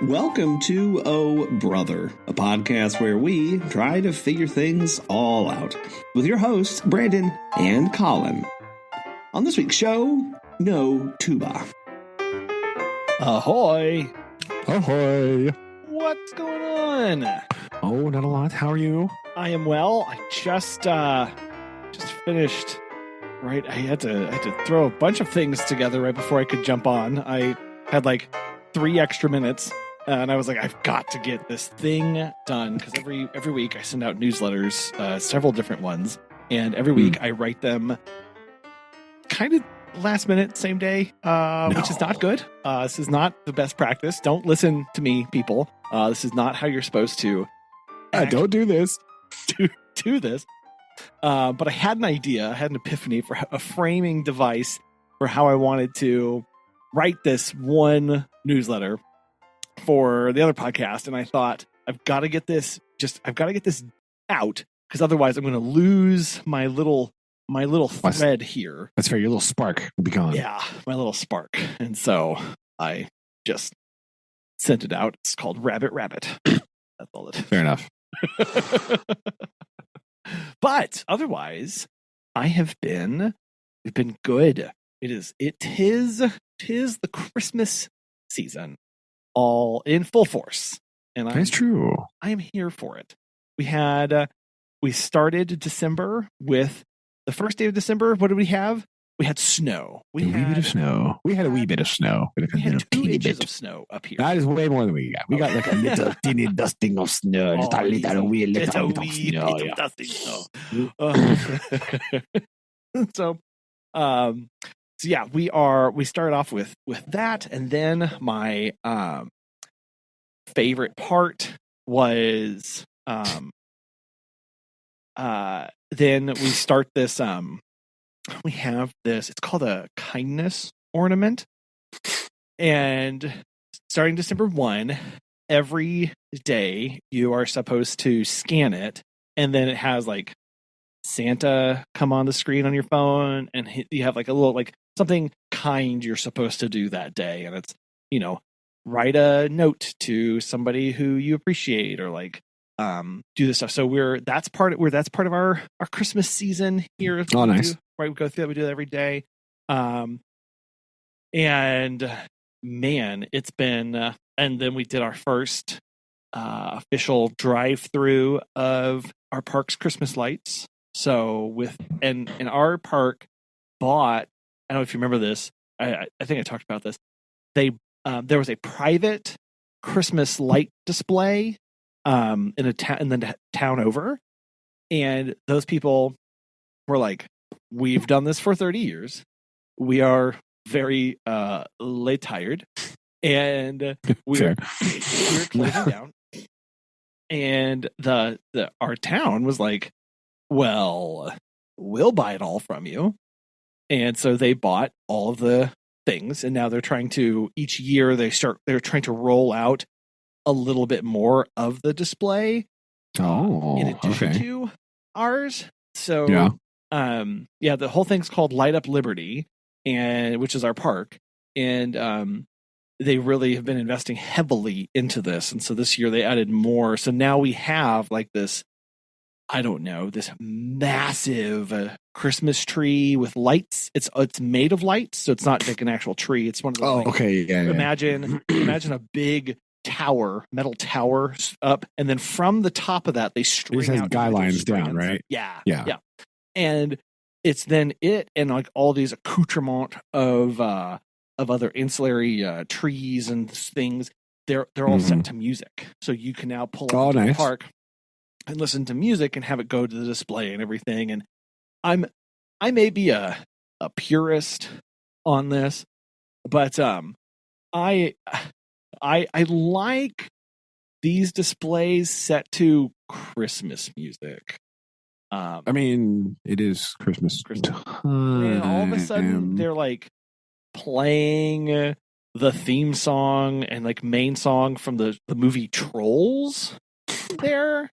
Welcome to Oh Brother, a podcast where we try to figure things all out with your hosts, Brandon and Collin. On this week's show, no tuba. Ahoy! Ahoy! What's going on? Oh, not a lot. How are you? I am well. I just finished. Right, I had to throw a bunch of things together right before I could jump on. I had like 3 extra minutes. And I was like, I've got to get this thing done because every week I send out newsletters, several different ones, and every week I write them kind of last minute, same day, which is not good. This is not the best practice. Don't listen to me, people. This is not how you're supposed to. Don't do this. Do this. But I had an idea. I had an epiphany for a framing device for how I wanted to write this one newsletter for the other podcast, and I thought I've got to get this out because otherwise I'm going to lose my little thread here. That's fair. Your little spark will be gone. Yeah, my little spark, and so I just sent it out. It's called Rabbit. That's all it is. Fair enough. But otherwise, we've been good. It is the Christmas season. All in full force, and that's true. I am here for it. We started December with the first day of December. What did we have? We had snow. We had a wee bit of snow. We had a wee bit of snow. We had 2 inches of snow up here. That is way more than we got. We got like a little teeny dusting of snow. Just a little wee little dusting snow. So, yeah, we started off with that, and then my favorite part was then we start this we have this, it's called a kindness ornament, and starting December 1, every day you are supposed to scan it, and then it has like Santa come on the screen on your phone, and you have like a little like something kind you're supposed to do that day, and it's, write a note to somebody who you appreciate, or like do this stuff. So that's part of our Christmas season here. Oh, nice. We go through that. We do that every day. And man, it's been and then we did our first official drive-through of our park's Christmas lights. So in our park bought, I don't know if you remember this. I think I talked about this. There was a private Christmas light display in the town over, and those people were like, "We've done this for 30 years. We are very late tired, and we're closing down." And our town was like, "Well, we'll buy it all from you." And so they bought all of the things, and now they're trying to, each year they're trying to roll out a little bit more of the display. In addition to ours. So the whole thing's called Light Up Liberty, and which is our park. And they really have been investing heavily into this. And so this year they added more. So now we have like this, I don't know, this massive Christmas tree with lights. It's made of lights, so it's not like an actual tree. It's one of those. Imagine a big metal tower up, and then from the top of that they string out guy lines down, right? Yeah. And it's then and like all these accoutrement of other ancillary trees and things. They're all set to music, so you can now pull up to the park and listen to music and have it go to the display and everything. And I may be a purist on this, but I like these displays set to Christmas music. I mean, it is Christmas. And all of a sudden they're like playing the theme song and like main song from the movie Trolls there.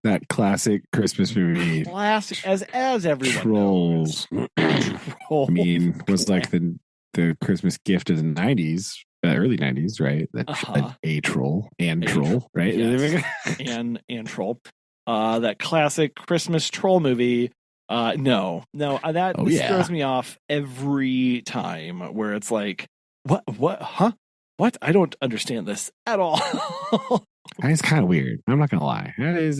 That classic Christmas movie. Classic, as everyone Trolls. knows. I mean, was like the Christmas gift of the 90s. early 90s, right? An A troll and troll, right? Yes. and troll. That classic Christmas troll movie. No, this throws me off every time. Where it's like, what, huh? What? I don't understand this at all. It's kind of weird. I'm not gonna lie. That is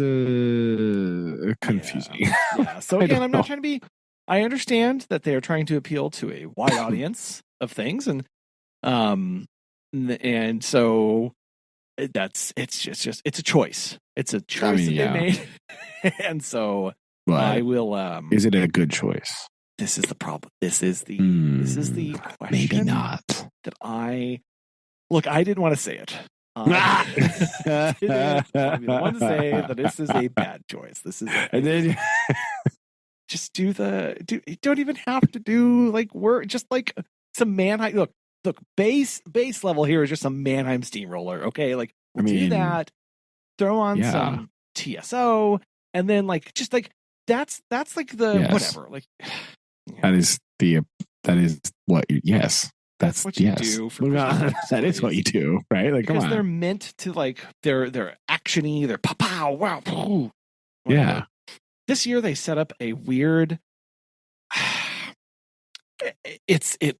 confusing. Yeah. So again, I'm not trying to be. I understand that they are trying to appeal to a wide audience of things, and so it's a choice. It's a choice that they made, and so I will. Is it a good choice? This is the problem. This is the question. Maybe not. That I didn't want to say it. I didn't want to say that this is a bad choice. This is. And then just you don't even have to do like work. Just like some Mannheim. Look. Base level here is just some Mannheim steamroller. Okay, like do that. Throw on some TSO, and then like just like that's like the whatever. Like that is what you That's what you do. For that is what you do, right? Like, because come on. They're meant to like they're actiony. They're pow wow. Whatever. Yeah. This year they set up a weird. It's big.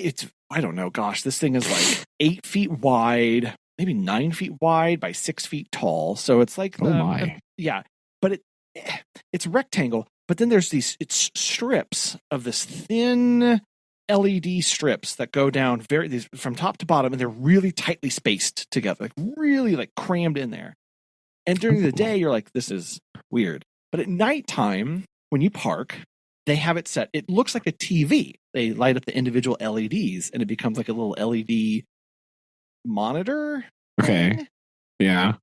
It's I don't know. Gosh, this thing is like 8 feet wide, maybe 9 feet wide by 6 feet tall. So it's like but it's rectangle. But then there's it's strips of this thin LED strips that go down from top to bottom, and they're really tightly spaced together, like really like crammed in there. And during the day, you're like, this is weird. But at nighttime, when you park, they have it set. It looks like a TV. They light up the individual LEDs, and it becomes like a little LED monitor. Okay. Thing. Yeah.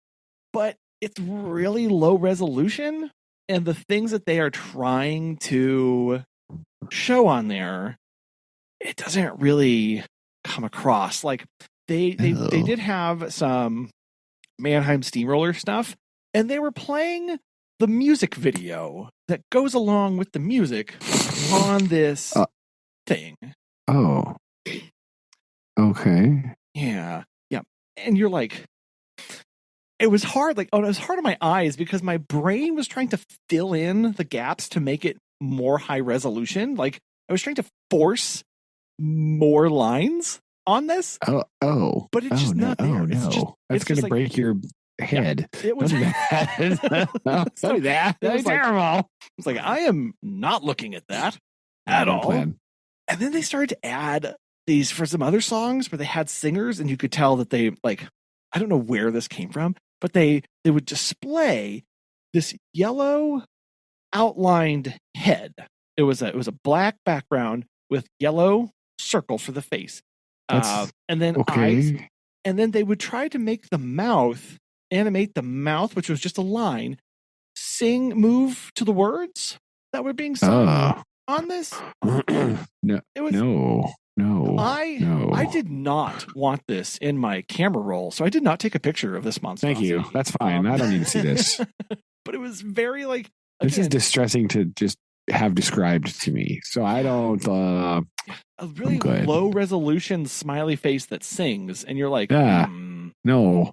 But it's really low resolution, and the things that they are trying to show on there, it doesn't really come across. Like they did have some Mannheim Steamroller stuff, and they were playing the music video that goes along with the music on this thing. Oh. Okay. Yeah. And you're like, it was hard. Like, it was hard on my eyes because my brain was trying to fill in the gaps to make it more high resolution. Like, I was trying to force more lines on this. Oh. But it's just not there. Oh, no. That's going to break your head. Yeah, it was That's terrible. It's like, I am not looking at that at all. Plan. And then they started to add these for some other songs where they had singers, and you could tell that they like, I don't know where this came from, but they would display this yellow outlined head. It was a black background with yellow circle for the face. And then eyes. And then they would try to make the mouth, animate the mouth, which was just a line, move to the words that were being sung on this. No. I did not want this in my camera roll, so I did not take a picture of this monster. Thank you. That's fine. I don't need to see this. But it was very like, this is distressing to just have described to me. So I don't. A really low resolution smiley face that sings, and you're like, no.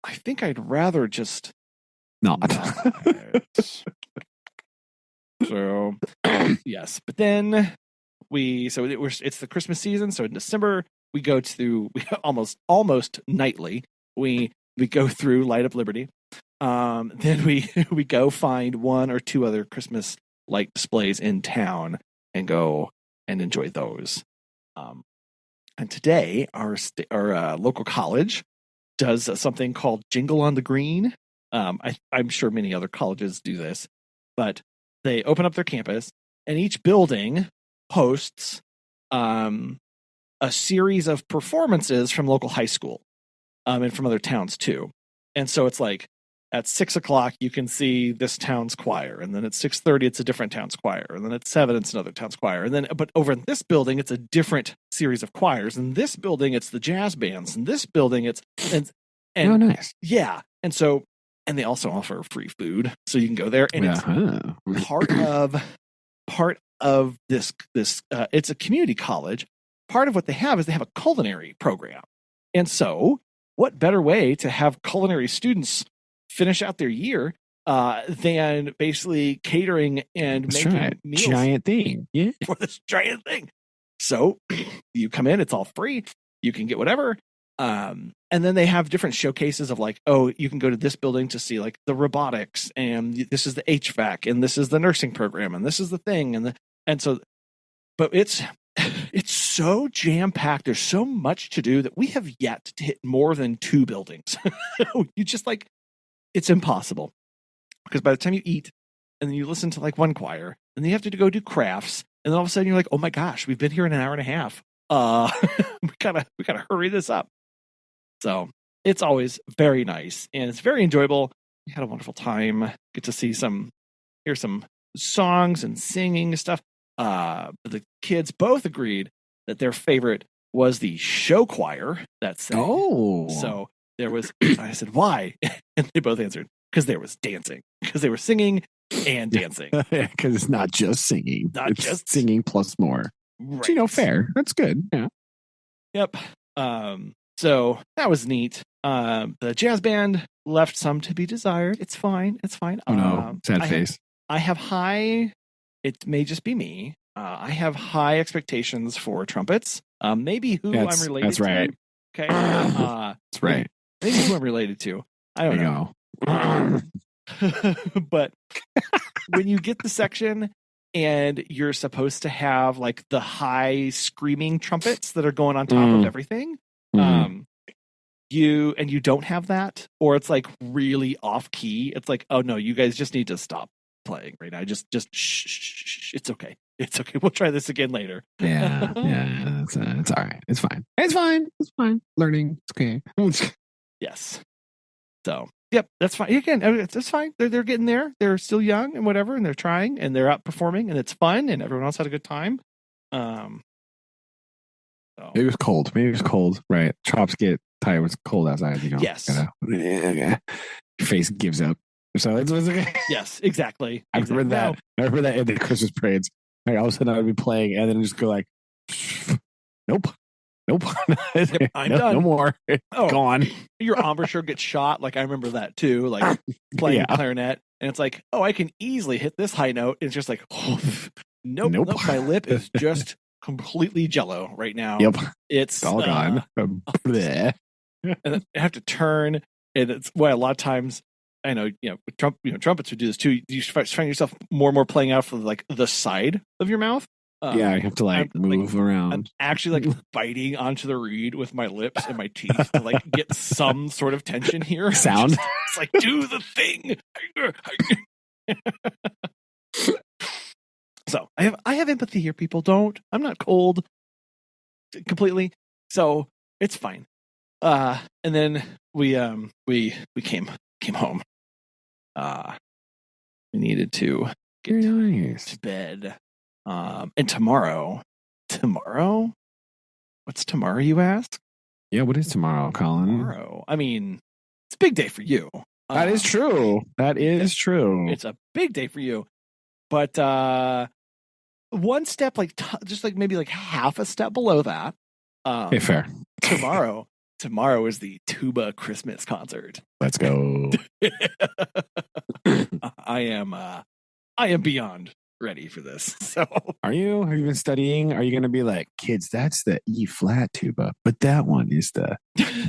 I think I'd rather just not. So yes, but then it's the Christmas season. So in December we go through almost nightly. We go through Light Up Liberty. Then we go find one or two other Christmas light displays in town and go and enjoy those. And today our local college does something called Jingle on the Green. I'm sure many other colleges do this, but they open up their campus, and each building hosts a series of performances from local high school and from other towns too. And so it's like at 6:00 you can see this town's choir, and then at 6:30 it's a different town's choir, and then at 7 it's another town's choir, and then but over in this building it's a different series of choirs. In this building it's the jazz bands. In this building it's and oh, nice. Yeah, and so. And they also offer free food, so you can go there. And it's part of this. It's a community college, part of what they have is they have a culinary program. And so what better way to have culinary students finish out their year than basically catering and making meals giant thing. Yeah. for this giant thing. So you come in, it's all free. You can get whatever. And then they have different showcases of like, oh, you can go to this building to see like the robotics, and this is the HVAC, and this is the nursing program, and this is the thing. But it's so jam packed. There's so much to do that we have yet to hit more than 2 buildings. You just like, it's impossible. Because by the time you eat and then you listen to like one choir and then you have to go do crafts, and then all of a sudden you're like, oh my gosh, we've been here in an hour and a half. We gotta hurry this up. So it's always very nice and it's very enjoyable. We had a wonderful time. Get to hear some songs and singing and stuff. The kids both agreed that their favorite was the show choir. So there was. I said, why? And they both answered, because there was dancing, because they were singing and dancing. Because it's not just singing, it's just singing plus more. Right. But, fair. That's good. Yeah. Yep. So that was neat. The jazz band left some to be desired. It's fine. Oh no, sad face. I have high. It may just be me. I have high expectations for trumpets. Maybe who I'm related to. That's right. Okay. That's right. Maybe who I'm related to. I don't know. But when you get the section and you're supposed to have like the high screaming trumpets that are going on top of everything, you don't have that, or it's like really off key. It's like, oh no, you guys just need to stop playing right now. Just shh. It's okay. We'll try this again later. Yeah. It's all right. It's fine. Learning. It's okay. Yes. So, yep, that's fine. Again, that's fine. They're getting there. They're still young and whatever, and they're trying and they're outperforming, and it's fun, and everyone else had a good time. So. Maybe it was cold. Right. Chops get tired when it's cold outside. Yes. Your face gives up. So it's okay. Yes, exactly. I remember that. I remember that in the Christmas parades. Like, all of a sudden I would be playing and then just go like, nope. Yep, I'm done. No more. Gone. Your embouchure gets shot. Like I remember that too. Like playing clarinet, and it's like, oh, I can easily hit this high note. It's just like, nope. My lip is just completely jello right now. Yep. It's all gone. And I have to turn, and it's why a lot of times I know, trumpets would do this too. You find yourself more and more playing out for like the side of your mouth. You have to move around. I'm actually biting onto the reed with my lips and my teeth to get some sort of tension here. Sound. It's like, do the thing. So I have empathy here. People don't. I'm not cold completely, so it's fine. And then we came home. We needed to get to bed. And tomorrow, what's tomorrow, you ask? Yeah, what is tomorrow, Collin? Tomorrow, I mean, it's a big day for you. That is true. True. It's a big day for you. But one step, maybe half a step below that. Fair. Tomorrow is the tuba Christmas concert. Let's go. I am beyond ready for this. So are you? Have you been studying? Are you going to be like, kids, that's the E flat tuba, but that one is the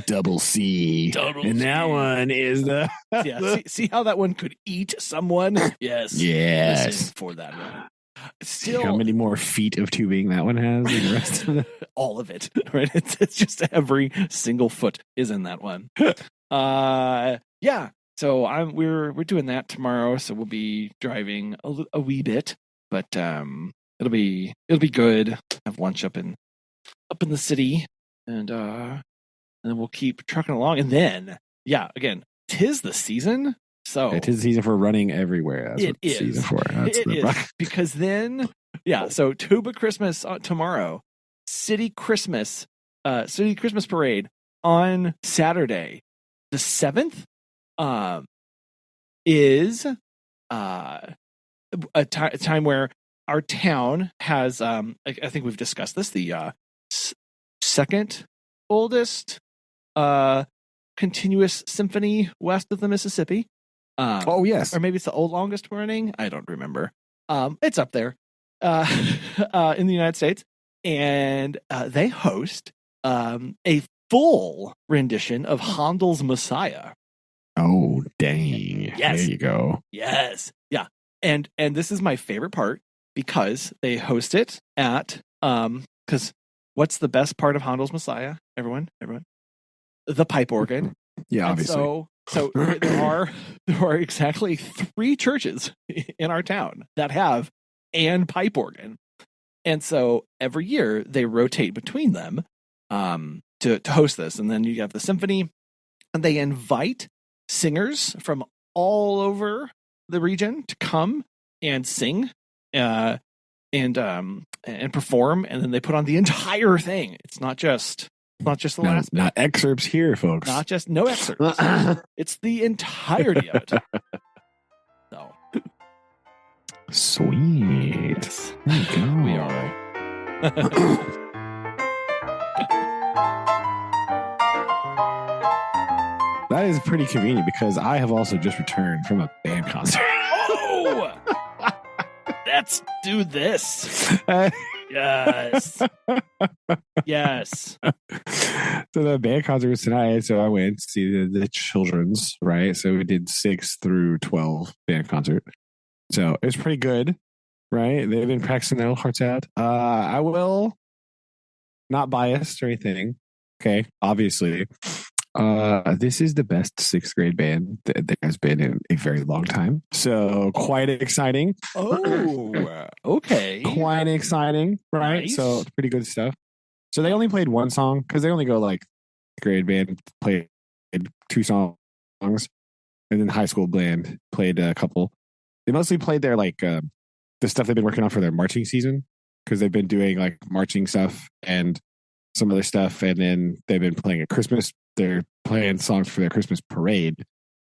double C. That one is the see how that one could eat someone? Yes. Listen for that one. Still, how many more feet of tubing that one has than the rest of all of it, right? It's just every single foot is in that one. Yeah. So we're doing that tomorrow. So we'll be driving a wee bit, but it'll be good. Have lunch up in the city, and then we'll keep trucking along. And then again, 'tis the season. So it is the season for running everywhere. That's what it's season for. It is because then So tuba Christmas tomorrow, city Christmas parade on Saturday, the 7th. Is a time where our town has I think we've discussed this, the second oldest continuous symphony west of the Mississippi. Oh, yes. Or maybe it's the longest running. I don't remember. It's up there in the United States. And they host a full rendition of Handel's Messiah. Oh, dang. Yes. There you go. Yes. Yeah. And this is my favorite part because they host it at because what's the best part of Handel's Messiah? Everyone? The pipe organ. Yeah, And obviously. So there are exactly 3 churches in our town that have an pipe organ. And so every year they rotate between them to host this. And then you have the symphony, and they invite singers from all over the region to come and sing and perform. And then they put on the entire thing. It's not just the last bit. Not excerpts here, folks. Not just no excerpts. It's the entirety of it. So sweet. yes. There you go. We are. That is pretty convenient because I have also just returned from a band concert. Oh, let's do this. Yes. Yes. So the band concert was tonight. So I went to see the children's, right? So we did 6 through 12 band concert. So it was pretty good, right? They've been practicing their hearts out. I will, not biased or anything. Okay. Obviously. This is the best 6th grade band that there has been in a very long time. So quite exciting. Oh, okay. Quite exciting, right? Nice. So it's pretty good stuff. So they only played one song because they only go like grade band played 2 songs, and then high school band played a couple. They mostly played their like the stuff they've been working on for their marching season because they've been doing like marching stuff and some other stuff, and then they've been playing at Christmas. They're playing songs for their Christmas parade.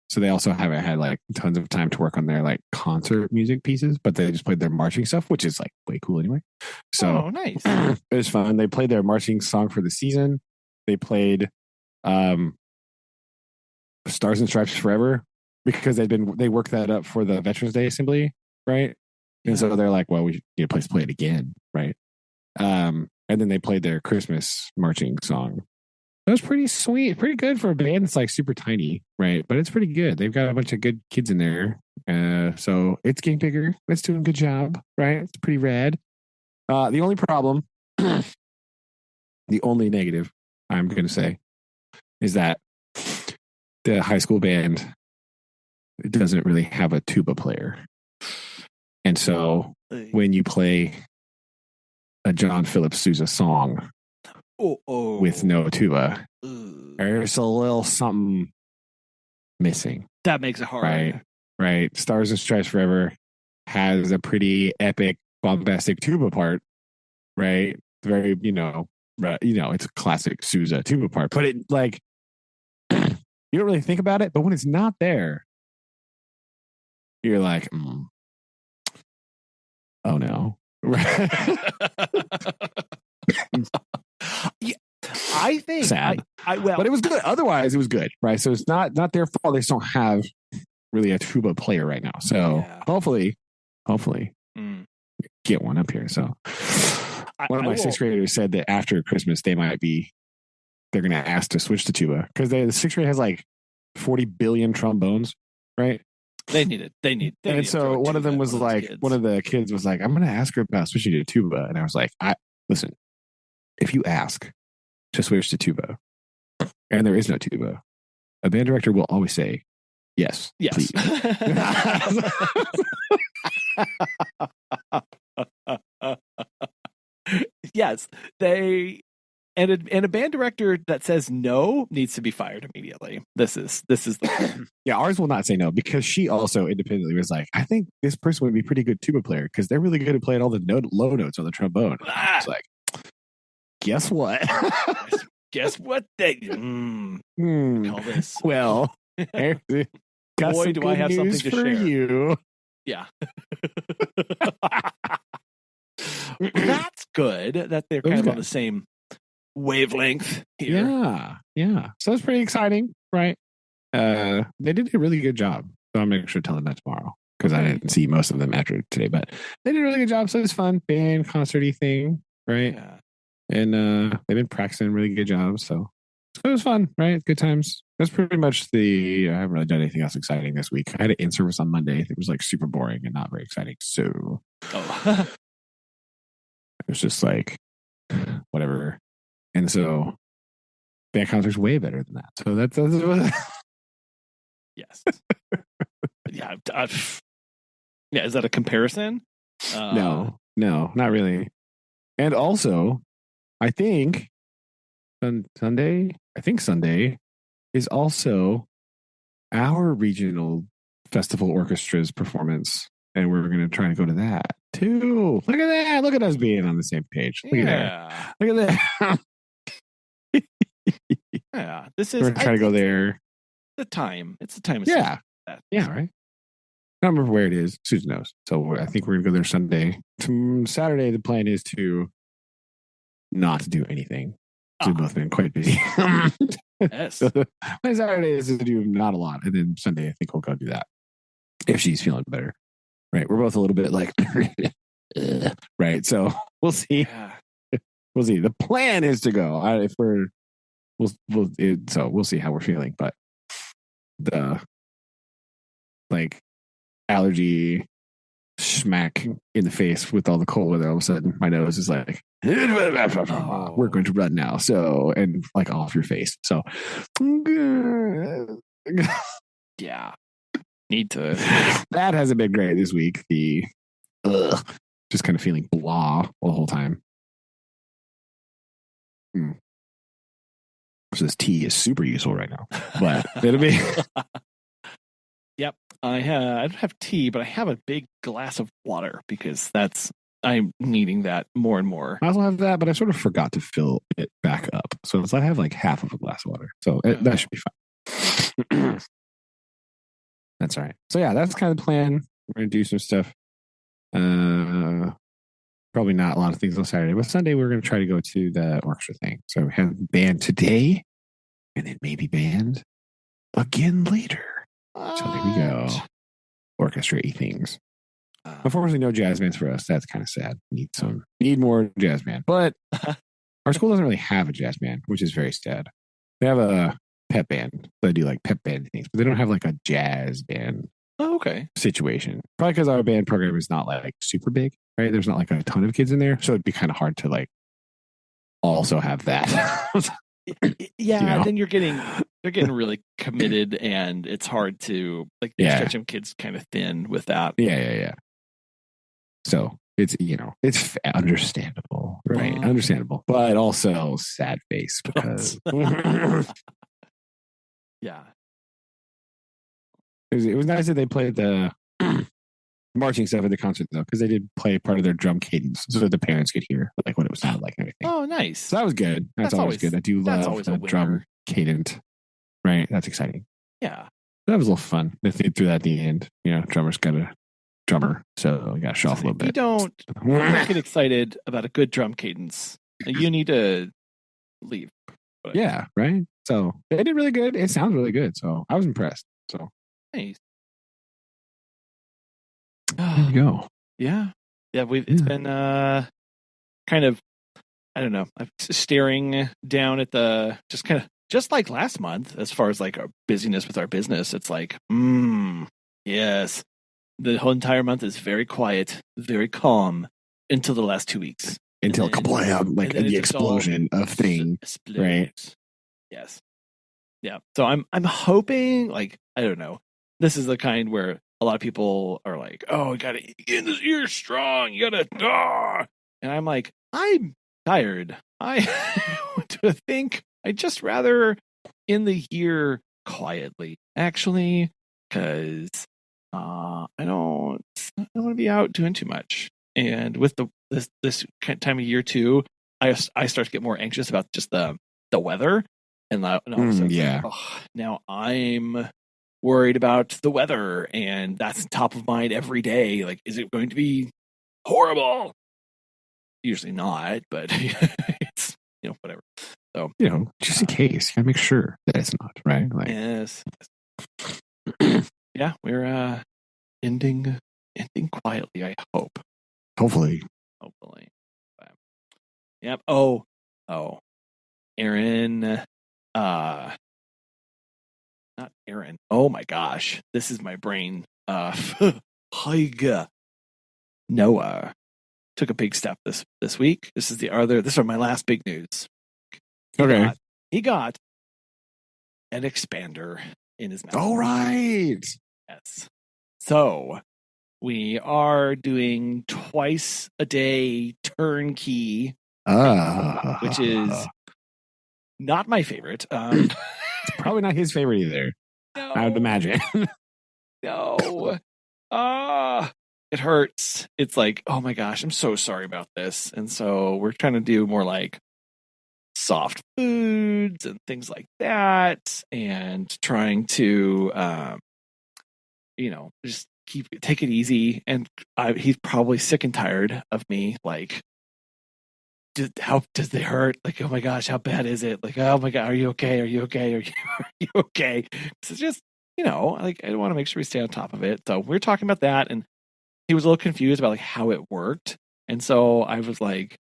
So they also haven't had like tons of time to work on their like concert music pieces, but they just played their marching stuff, which is like way cool anyway. So nice. It was fun. They played their marching song for the season. They played Stars and Stripes Forever because they worked that up for the Veterans Day Assembly, right? And Yeah. so they're like, well, we need a place to play it again, right? And then they played their Christmas marching song. It was pretty sweet, pretty good for a band. It's like super tiny, right? But it's pretty good. They've got a bunch of good kids in there. So it's getting bigger. It's doing a good job, right? It's pretty rad. The only problem, the only negative I'm going to say is that the high school band doesn't really have a tuba player. And so when you play a John Philip Sousa song with no tuba, there's a little something missing. That makes it hard. Right. Stars and Stripes Forever has a pretty epic, bombastic tuba part, right? Very, it's a classic Sousa tuba part, but it like, you don't really think about it, but when it's not there, you're like, oh no. Yeah, I think sad. Well, but it was good. Otherwise, it was good, right? So it's not their fault. They just don't have really a tuba player right now. So hopefully, get one up here. So one of my 6th graders said that after Christmas they're going to ask to switch to tuba because the 6th grade has like 40 billion trombones, right? They need it. And so one of them was like, one of the kids was like, I'm going to ask her about switching to tuba. And I was like, listen, if you ask to switch to tuba and there is no tuba, a band director will always say, yes. Please. Yes, and a band director that says no needs to be fired immediately. This is the yeah. Ours will not say no because she also independently was like, I think this person would be a pretty good tuba player because they're really good at playing all the low notes on the trombone. It's like, guess what? Guess what? They call this. Well, got boy, do I have something to share. You. Yeah. That's good that they're kind of on the same wavelength here. Yeah. So it's pretty exciting, right? They did a really good job. So I'm make sure to tell them that tomorrow because I didn't see most of them after today, but they did a really good job. So it's fun, band concerty thing, right? Yeah. And they've been practicing really good jobs. So it was fun, right? Good times. That's pretty much I haven't really done anything else exciting this week. I had an in-service on Monday. It was like super boring and not very exciting. So it was just like whatever. And so band concert's way better than that. So that's yes. Yeah. Yeah. Is that a comparison? No, not really. And also, I think Sunday is also our regional festival orchestra's performance, and we're going to try to go to that too. Look at that! Look at us being on the same page. Look at that! Look at that! Yeah, this is. We're trying to go there. The time. It's the time. Yeah, right. I don't remember where it is. Susan knows. So I think we're going to go there Sunday. Saturday, the plan is to not do anything. We've both been quite busy. Yes. So my Saturday is to do not a lot. And then Sunday, I think we'll go do that. If she's feeling better. Right. We're both a little bit like, right. So we'll see. Yeah. We'll see. The plan is to go. We'll see how we're feeling. But the allergy smack in the face with all the cold weather, all of a sudden my nose is like, we're going to run now. So, and off your face. So, yeah, need to. That hasn't been great this week. Just kind of feeling blah the whole time. So this tea is super useful right now, but it'll be. Yep. I don't have tea, but I have a big glass of water because I'm needing that more and more. I also have that, but I sort of forgot to fill it back up. So I have half of a glass of water. So that should be fine. That's all right. So yeah, that's kind of the plan. We're going to do some stuff. Probably not a lot of things on Saturday, but Sunday we're going to try to go to the orchestra thing. So we have band today and then maybe band again later. So there we go. Orchestra-y things. Unfortunately, no jazz bands for us. That's kind of sad. Need more jazz band. But our school doesn't really have a jazz band, which is very sad. They have a pep band. They do pep band things, but they don't have a jazz band. Oh, okay. Situation. Probably because our band program is not super big, right? There's not a ton of kids in there, so it'd be kind of hard to also have that. Yeah, then they're getting really committed, and it's hard to stretch them kids kind of thin with that. Yeah. So it's it's understandable, right? Understandable, but also sad face because yeah, it was nice that they played the marching stuff at the concert though, because they did play part of their drum cadence so that the parents could hear what it was sounded like and everything. Oh, nice. So that was good. That's always good. I do love the drum cadent. Right. That's exciting. Yeah. That was a little fun. They threw that at the end. Drummer's got a drummer, so we got to show off a little bit. You don't get excited about a good drum cadence. You need to leave. Yeah, right? So they did really good. It sounds really good. So I was impressed. So nice. There you go. Yeah. It's been kind of, I don't know, I'm staring down at the just like last month, as far as our busyness with our business. It's yes, the whole entire month is very quiet, very calm until the last 2 weeks. Until kablam, the explosion of thing, right? Yes. Yeah. So I'm hoping, I don't know, this is the kind where a lot of people are like, oh, you gotta get in this year strong, you gotta, and I'm like, I'm tired. I want to think I'd just rather end the year quietly, actually, because I don't want to be out doing too much. And with this time of year too, I start to get more anxious about just the weather, and now I'm worried about the weather, and that's top of mind every day. Is it going to be horrible? Usually not, but it's whatever. So just in case, you gotta make sure that it's not right. Like, yes. Yeah, we're ending quietly, I hope. hopefully. But, yep. Oh, Aaron. Not Aaron. Oh my gosh, this is my brain. Haiku. Noah took a big step this week. This is my last big news. He got an expander in his mouth. All right. Yes. So we are doing twice a day turnkey, which is not my favorite. It's probably not his favorite either. No, I would imagine. no. It hurts. It's like, oh my gosh, I'm so sorry about this. And so we're trying to do more like soft foods and things like that, and trying to, just take it easy. And he's probably sick and tired of me. Like, how does it hurt? Like, oh my gosh, how bad is it? Like, oh my God, are you okay? Are you okay? Are you okay? It's just, like, I want to make sure we stay on top of it. So we're talking about that, and he was a little confused about like how it worked. And so I was like,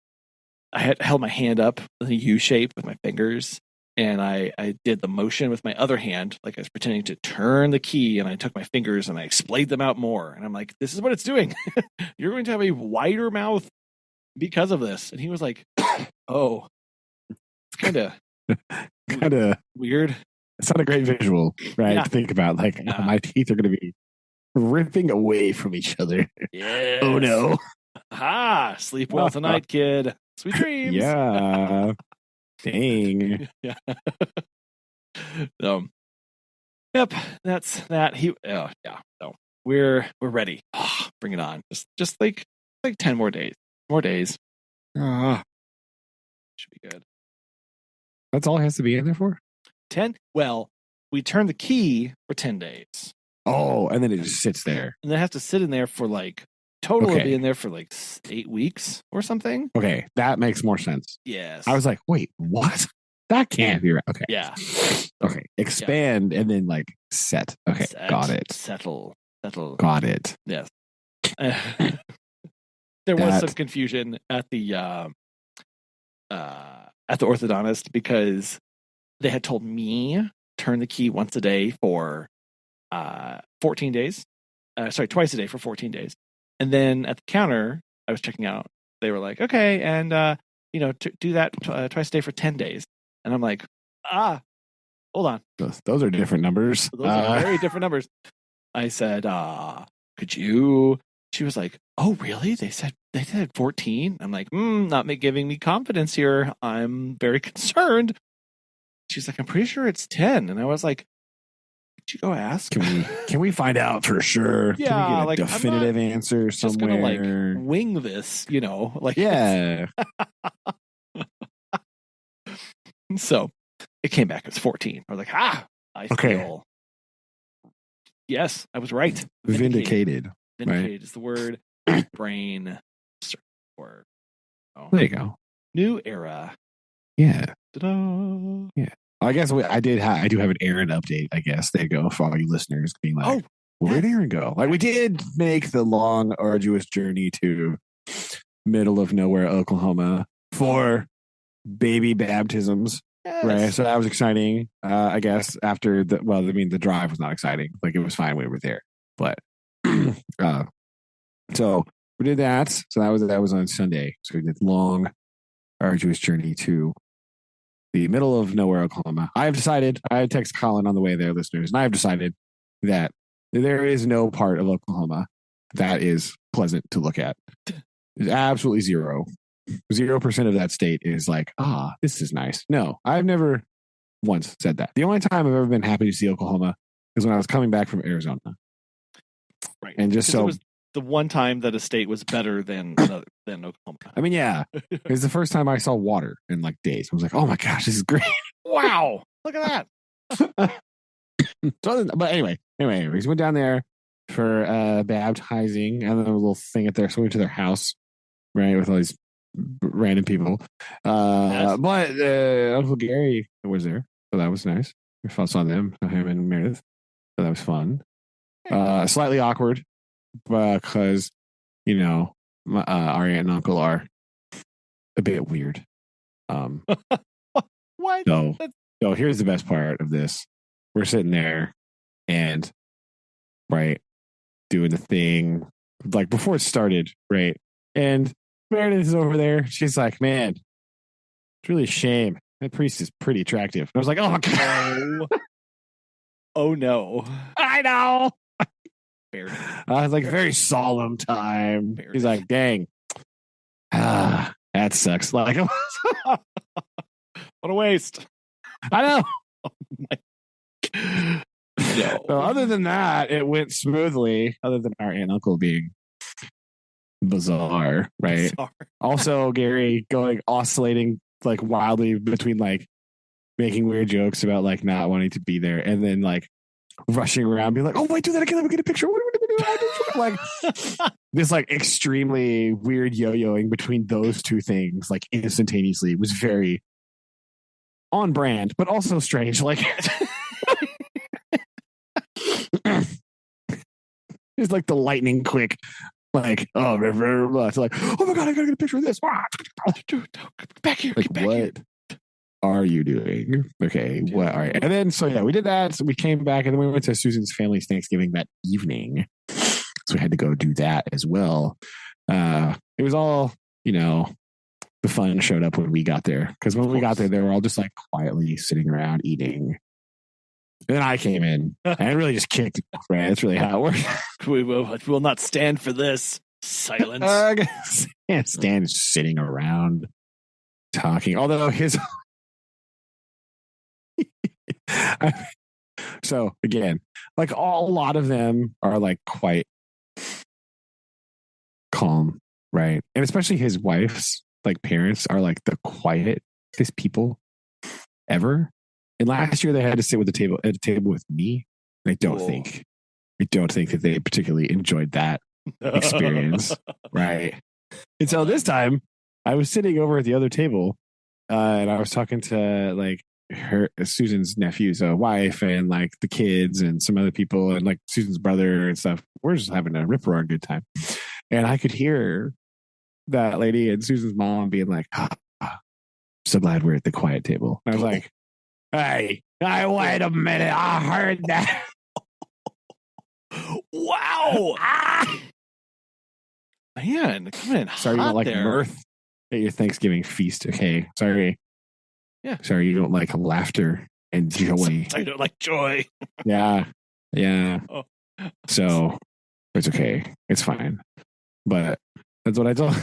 I had held my hand up in a U shape with my fingers, and I did the motion with my other hand, like I was pretending to turn the key, and I took my fingers and I splayed them out more. And I'm like, this is what it's doing. You're going to have a wider mouth because of this. And he was like, oh, it's kind of weird. It's not a great visual, right? Yeah. To think about, like, my teeth are going to be ripping away from each other. Yes. Oh no. Sleep well tonight, kid. Sweet dreams. Yeah. Dang. Yeah. So, yep, that's that. So we're ready. Bring it on. Just like 10 more days. Should be good. That's all it has to be in there for? 10? Well, we turn the key for 10 days. Oh, and then it just sits there. And it has to sit in there for like, total will be in there for like 8 weeks or something. Okay, that makes more sense. Yes. I was like, wait, what? That can't be right. Okay. Yeah. Okay. Expand and then like set. Okay. Got it. Settle. Got it. Yes. There was some confusion at the orthodontist because they had told me turn the key once a day for 14 days. Twice a day for 14 days. And then at the counter, I was checking out. They were like, okay, and do that twice a day for 10 days. And I'm like, hold on. Those are different numbers. Those are very different numbers. I said, could you? She was like, oh, really? They said 14. I'm like, not giving me confidence here. I'm very concerned. She's like, I'm pretty sure it's 10. And I was like, could you go ask? Can we find out for sure? Yeah, can we get a like, definitive answer somewhere? Just gonna like wing this, like yeah. So it came back as 14. I was like, I feel. Yes, I was right. Vindicated. Vindicated is the word. Brain. Word. There you go. New era. Yeah. Ta-da. Yeah. I guess I do have an Aaron update. I guess there you go for all you listeners being like, where'd Aaron go? Like, we did make the long, arduous journey to middle of nowhere, Oklahoma for baby baptisms. Yes. Right. So that was exciting. I guess after the drive was not exciting. Like, it was fine when we were there, but so we did that. So that was on Sunday. So we did long, arduous journey to the middle of nowhere, Oklahoma. I text Collin on the way there, listeners, and I have decided that there is no part of Oklahoma that is pleasant to look at. There's absolutely 0% of that state is like, this is nice. No, I've never once said that. The only time I've ever been happy to see Oklahoma is when I was coming back from Arizona. Right. And just so. It was the one time that a state was better than Oklahoma. I mean, yeah. It was the first time I saw water in like days. I was like, oh my gosh, this is great. Wow. Look at that. But anyway, we went down there for baptizing, and then a little thing at there. So we went to their house, right, with all these random people. Yes. But Uncle Gary was there, so that was nice. We saw them, him and Meredith, so that was fun. Slightly awkward because our aunt and uncle are a bit weird. What? So here's the best part of this: we're sitting there and doing the thing like before it started, right? And Meredith is over there. She's like, "Man, it's really a shame. That priest is pretty attractive." And I was like, "Oh my god, oh no, I know." Meredith. I was like, "Very solemn time." Meredith. He's like, "Dang, that sucks." Like, what a waste. I know. Oh my. No. So other than that, it went smoothly. Other than our aunt and uncle being bizarre, right? Bizarre. Also, Gary oscillating like wildly between like making weird jokes about like not wanting to be there, and then like rushing around, being like, "Oh wait, do that again! Let me get a picture." Like this, like extremely weird yo-yoing between those two things, like instantaneously, was very on brand, but also strange. Like. It's like the lightning quick, like, oh, it's like, oh my god, I gotta get a picture of this. Back here. Like, back what here. are you doing? Okay, what? All right, and then so yeah, we did that. So we came back, and then we went to Susan's family's Thanksgiving that evening. So we had to go do that as well. It was all, the fun showed up when we got there, because when we got there, they were all just like quietly sitting around eating. And then I came in and really just kicked it off, right? That's really how it works. We will not stand for this. Silence. Can't stand sitting around talking. Although his. So again, like a lot of them are like quite calm, right? And especially his wife's like parents are like the quietest people ever. And last year they had to sit at a table with me. I don't think that they particularly enjoyed that experience, right? And so this time I was sitting over at the other table, and I was talking to like Susan's nephew's wife and like the kids and some other people and like Susan's brother and stuff. We're just having a rip roaring good time, and I could hear that lady and Susan's mom being like, "So glad we're at the quiet table." And I was like, Hey, wait a minute. I heard that. Wow. Man, come in. Sorry, you don't like mirth at your Thanksgiving feast. Okay. Sorry. Yeah. Sorry, you don't like laughter and joy. I don't like joy. Yeah. Yeah. Oh. So it's okay. It's fine. But that's what I told.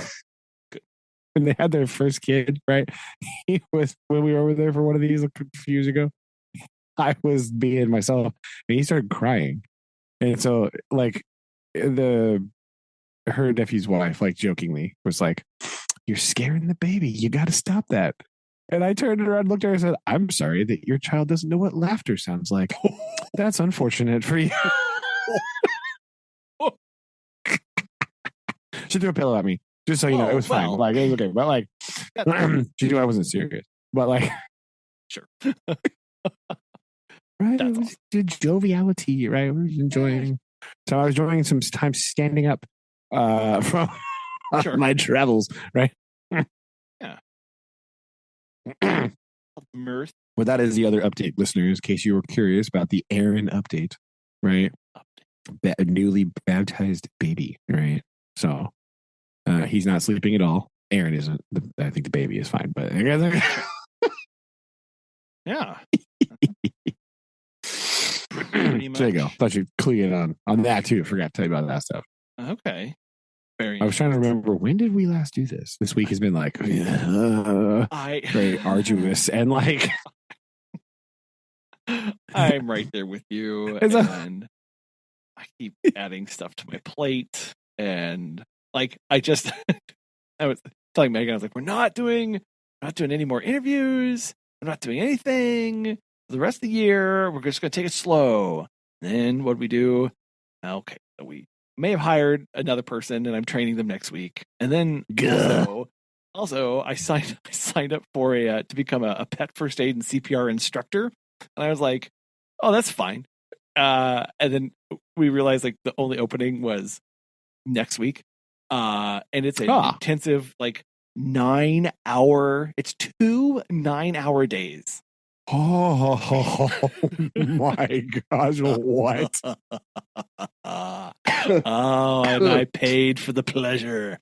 When they had their first kid, right? He was, when we were over there for one of these a few years ago, I was being myself and he started crying. And so like her nephew's wife, like jokingly was like, "You're scaring the baby. You got to stop that." And I turned around, looked at her and said, "I'm sorry that your child doesn't know what laughter sounds like. That's unfortunate for you." She threw a pillow at me. Just so you know, it was fine. Like, it was okay. But like, she knew I wasn't serious. But like, sure. Right? It was the joviality, right? We were enjoying. So I was enjoying some time standing up from my travels, right? Yeah. Mirth. Well, that is the other update, listeners, in case you were curious about the Aaron update, right? Newly baptized baby, right? So he's not sleeping at all. Aaron isn't. I think the baby is fine, but yeah. There you go. Thought you'd clue in on that too. Forgot to tell you about that stuff. Okay. I was trying to remember, when did we last do this? This week has been like very arduous and like I'm right there with you, and I keep adding stuff to my plate, and like I was telling Megan, I was like, we're not doing any more interviews. We're not doing anything for the rest of the year. We're just going to take it slow. And then what we do? Okay, so we may have hired another person, and I'm training them next week. And then also, Also, I signed up for to become a pet first aid and CPR instructor, and I was like, oh, that's fine. And then we realized like the only opening was next week, and it's an intensive like 9-hour. It's 2 9-hour days. Oh my gosh! What? Oh, and I paid for the pleasure.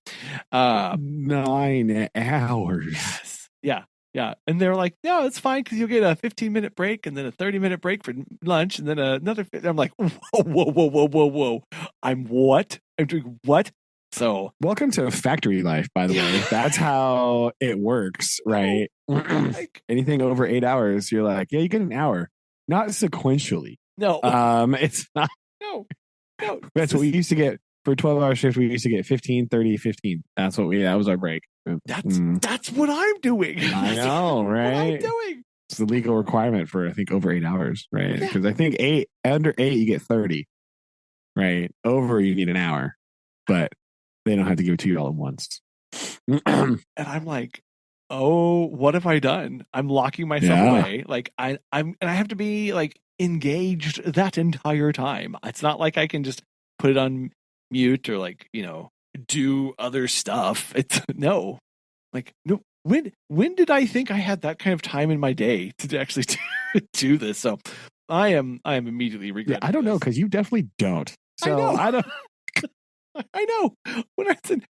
9 hours. Yes. Yeah. And they're like, no, it's fine because you'll get a 15-minute break and then a 30-minute break for lunch and then another. I'm like, whoa. I'm what? I'm doing what? So welcome to factory life, by the way. That's how it works, right? Anything over 8 hours, you're like, yeah, you get an hour, not sequentially. No, it's not. No. That's what we used to get for 12-hour shift. We used to get 15, 30, 15. That was our break. That's what I'm doing. I know, right? I'm doing. It's the legal requirement for I think over 8 hours, right? Because I think under 8 you get 30, right? Over you need an hour, but they don't have to give it to you all at once. And I'm like, oh, what have I done? I'm locking myself away. Like and I have to be like engaged that entire time. It's not like I can just put it on mute or like, do other stuff. It's no. Like, no, when did I think I had that kind of time in my day to actually do this? So I am immediately regretting. Yeah, I don't know, because you definitely don't. So I don't. I know. When I said,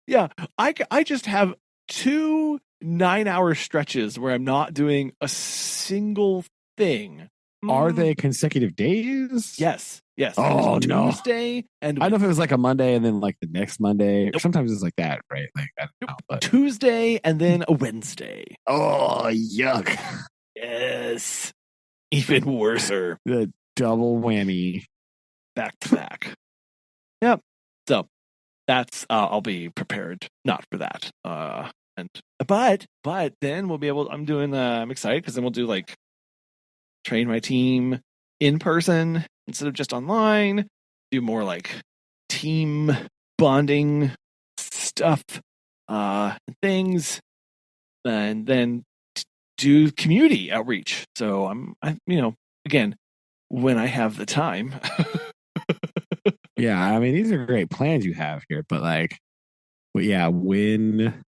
I just have 2 9-hour stretches where I'm not doing a single thing. Are they consecutive days? Yes. Oh, no. Tuesday and I don't know if it was like a Monday and then like the next Monday. Nope. Sometimes it's like that, right? Like I don't know. But Tuesday and then a Wednesday. Oh, yuck. Yes. Even worser. The double whammy. Back to back. Yep. So that's I'll be prepared not for that. But then we'll be able. I'm excited because then we'll do like train my team in person instead of just online. Do more like team bonding stuff, things, and then do community outreach. So I'm again when I have the time. Yeah, I mean, these are great plans you have here, but when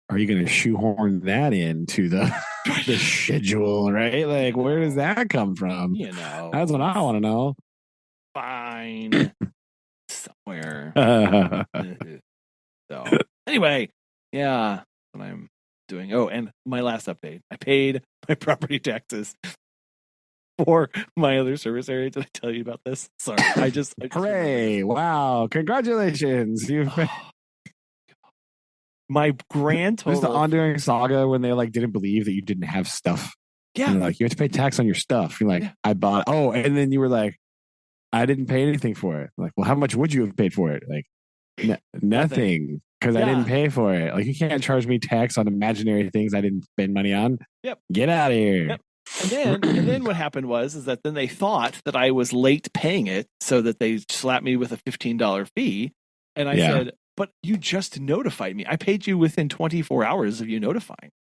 are you going to shoehorn that into the schedule, right? Like, where does that come from? That's what I want to know. Fine. Somewhere. So, anyway, what I'm doing. Oh, and my last update. I paid my property taxes for my other service area. Did I tell you about this? Sorry. I just hooray. Wow. Congratulations. My grand total. This is the ongoing saga when they didn't believe that you didn't have stuff. Yeah. And they're like, you have to pay tax on your stuff. You're like, I bought it. Oh, and then you were like, I didn't pay anything for it. Like, well, how much would you have paid for it? Like, nothing. Because I didn't pay for it. Like, you can't charge me tax on imaginary things I didn't spend money on. Yep. Get out of here. Yep. And then what happened was that then they thought that I was late paying it, so that they slapped me with a $15 fee. And I said, but you just notified me. I paid you within 24 hours of you notifying.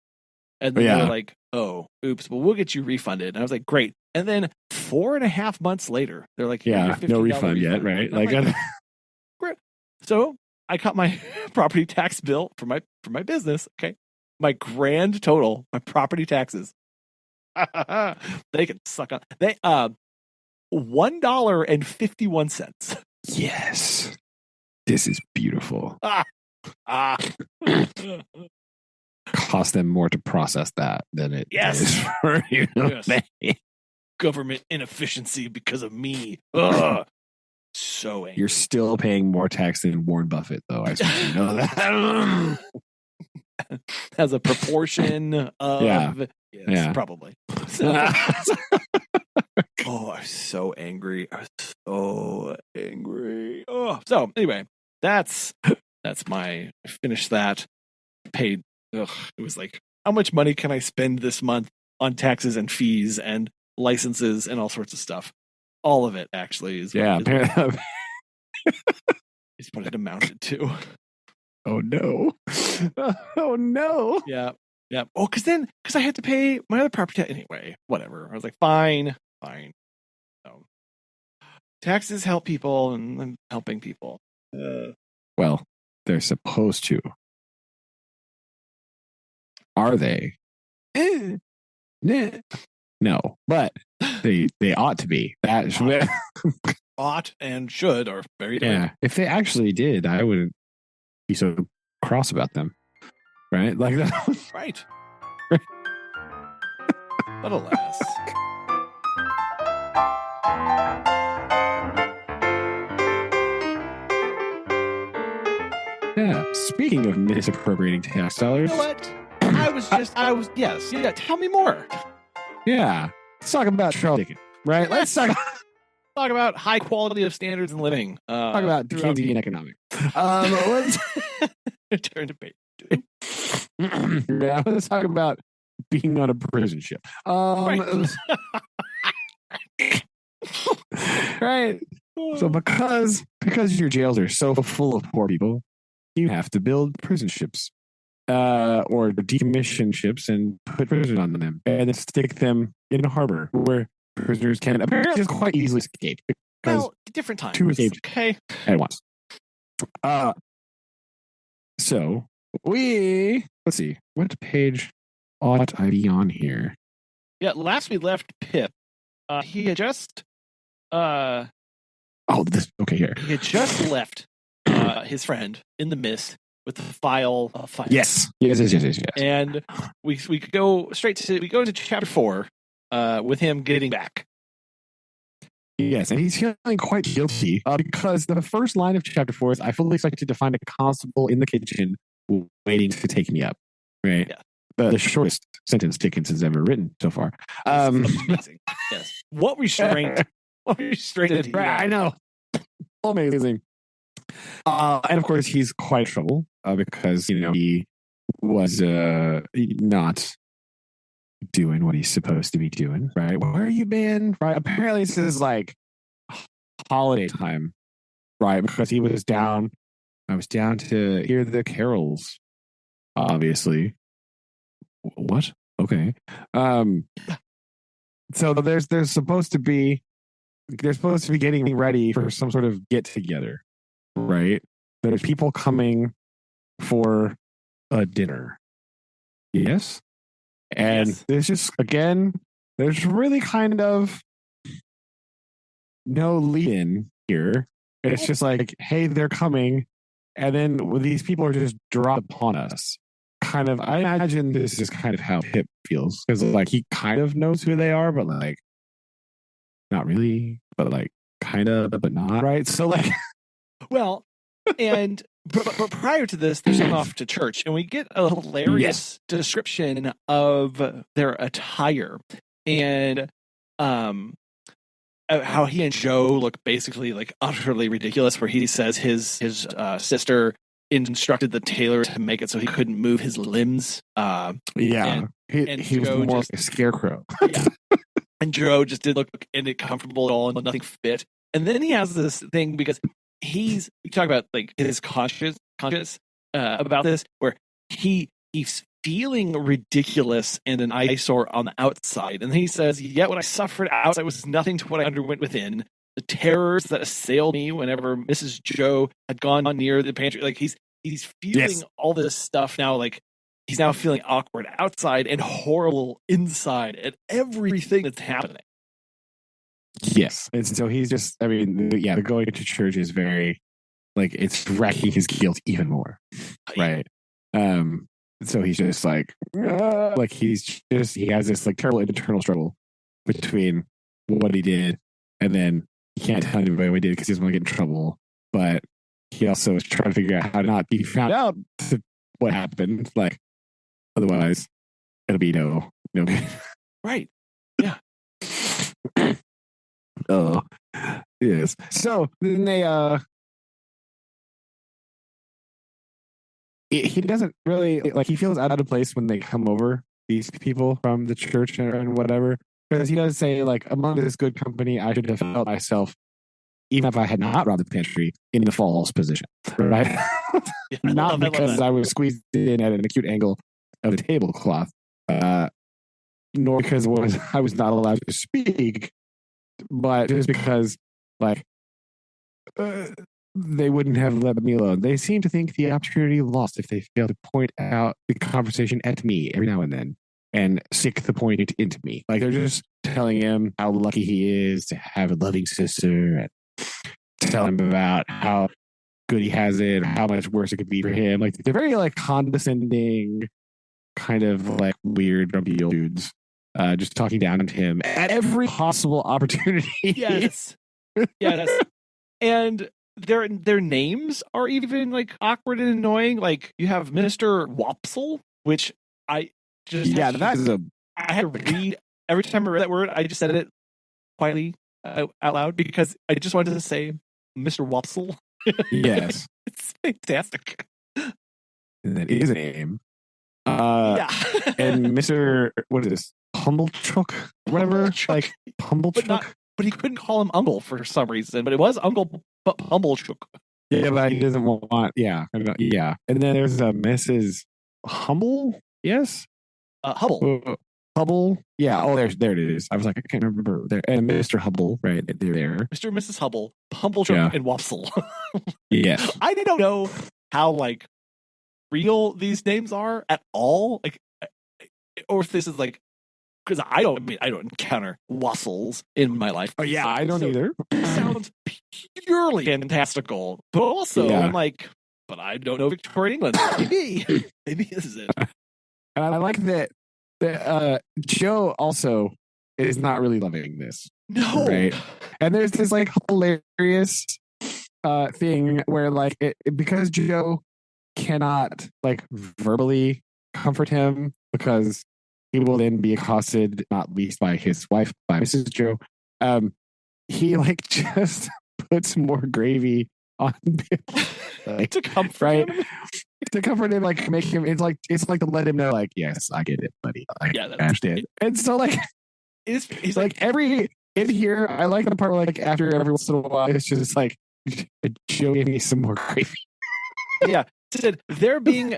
And then they were like, oh, oops, well, we'll get you refunded. And I was like, great. And then 4.5 months later, they're like, no refund yet, right? Great. So I got my property tax bill for my business. Okay. My grand total, my property taxes. They can suck on. They $1.51. Yes. This is beautiful. Cost them more to process that than it is for you to pay. Government inefficiency because of me. So angry. You're still paying more tax than Warren Buffett, though. I suppose you know that. As a proportion of probably. So, I'm so angry. Oh, so anyway, that's my. I finished that. Paid. It was like, how much money can I spend this month on taxes and fees and licenses and all sorts of stuff? All of it actually is. Is what it amounted to. Oh no. Oh no. Yeah. Yeah. Oh, because I had to pay my other property anyway. Whatever. I was like, fine. So taxes help people, and I'm helping people. Well, they're supposed to. Are they? No, but they ought to be. That ought and should are very different. Yeah. If they actually did, I wouldn't be so cross about them. Right? Like that. Right. But alas. Yeah. Speaking of misappropriating tax dollars. You know what? Yes. Yeah. Tell me more. Yeah. Let's talk about Charles Dickens, right? Let's talk about high quality of standards in living. Talk about Dickensian economics. Let's turn to page 2. Yeah, let's talk about being on a prison ship. Right. Right. So because your jails are so full of poor people, you have to build prison ships, or decommission ships and put prisoners on them, and then stick them in a harbor where prisoners can apparently just quite easily escape. Well, different times. Two escaped okay at once. So let's see, what page ought I be on here? Yeah, last we left Pip. He had just here. He had just left his friend in the mist with the file of files. Yes. And we could go into chapter 4 with him getting back. Yes, and he's feeling quite guilty because the first line of chapter 4 is, I fully expected to find a constable in the kitchen waiting to take me up. Right? Yeah. The shortest sentence Dickens has ever written so far. Amazing. Yes. What restraint? Did he have? I know. Amazing. And of course, he's quite in trouble because he was not doing what he's supposed to be doing. Right? Where you been? Right? Apparently, this is like holiday time. Right? Because he was down. I was down to hear the carols. Obviously. What? Okay. So they're supposed to be getting ready for some sort of get together, right? There's people coming for a dinner. Yes. And there's just, again, there's really kind of no lead in here. It's just like, hey, they're coming. And then these people are just dropped upon us. Kind of, I imagine this is kind of how Pip feels, because like he kind of knows who they are, but like not really, but like kind of, but not, right? So like, well, and but prior to this, they're sent off to church, and we get a hilarious description of their attire and how he and Joe look basically like utterly ridiculous. Where he says his sister instructed the tailor to make it so he couldn't move his limbs. He was more like a scarecrow. Yeah. And Joe just didn't look comfortable at all, and nothing fit. And then he has this thing because you talk about like his conscious about this, where he's feeling ridiculous and an eyesore on the outside. And then he says, yet what I suffered outside was nothing to what I underwent within. The terrors that assailed me whenever Mrs. Joe had gone near the pantry. Like he's feeling all this stuff now. Like he's now feeling awkward outside and horrible inside at everything that's happening. Yes. And so he's just, the going to church is very, like, it's racking his guilt even more. Right. So he's just like he has this like terrible internal struggle between what he did, and then he can't tell anybody what he did because he doesn't want to get in trouble. But he also is trying to figure out how to not be found out what happened. Like, otherwise, it'll be no good. Right. Yeah. Oh, yes. So then they he doesn't really like, he feels out of place when they come over, these people from the church and whatever, because he does say like, among this good company I should have felt myself even if I had not robbed the pantry, in the false position, right? Yeah, Not because I was squeezed in at an acute angle of the tablecloth, nor because I was not allowed to speak, but just because, like, they wouldn't have let me alone. They seem to think the opportunity lost if they fail to point out the conversation at me every now and then and stick the point into me. Like, they're just telling him how lucky he is to have a loving sister and tell him about how good he has it, or how much worse it could be for him. Like, they're very, like, condescending, kind of, like, weird, grumpy old dudes. Just talking down to him at every possible opportunity. Yes. Yes. And their names are even, like, awkward and annoying. Like, you have Minister Wopsle, which I just I had to read every time I read that word. I just said it quietly out loud because I just wanted to say Mr. Wopsle. Yes. It's fantastic. And that is a name. Yeah. And Mr. What is this? Humblechuck? Whatever. Like Humblechuck. But he couldn't call him Uncle for some reason. But it was Uncle Humblechuck. Yeah, but he doesn't want. Yeah. Yeah. And then there's Mrs. Humble? Yes? Hubble. Hubble? Yeah. Oh, there it is. I was like, I can't remember. There. And Mr. Hubble, right? They're there. Mr. and Mrs. Hubble, Humblechuck, and Wopsle. Yes. I don't know how, like, real these names are at all. Like, or if this is like, because I don't encounter wassels in my life. Oh yeah, I don't either. It sounds purely fantastical, but also I'm like, but I don't know Victorian England. Maybe this is it. And I like that Joe also is not really loving this. No, right? And there's this, like, hilarious thing where, like, because Joe cannot, like, verbally comfort him because he will then be accosted, not least by his wife, by Mrs. Joe. He, like, just puts more gravy on Bill, like, to comfort him. To comfort him, like, make him. It's like to let him know, like, yes, I get it, buddy. I understand. And so, like, he's like every in here. I like the part where, like, after every once in a while, it's just like, Joe gave me some more gravy. Yeah. Said there being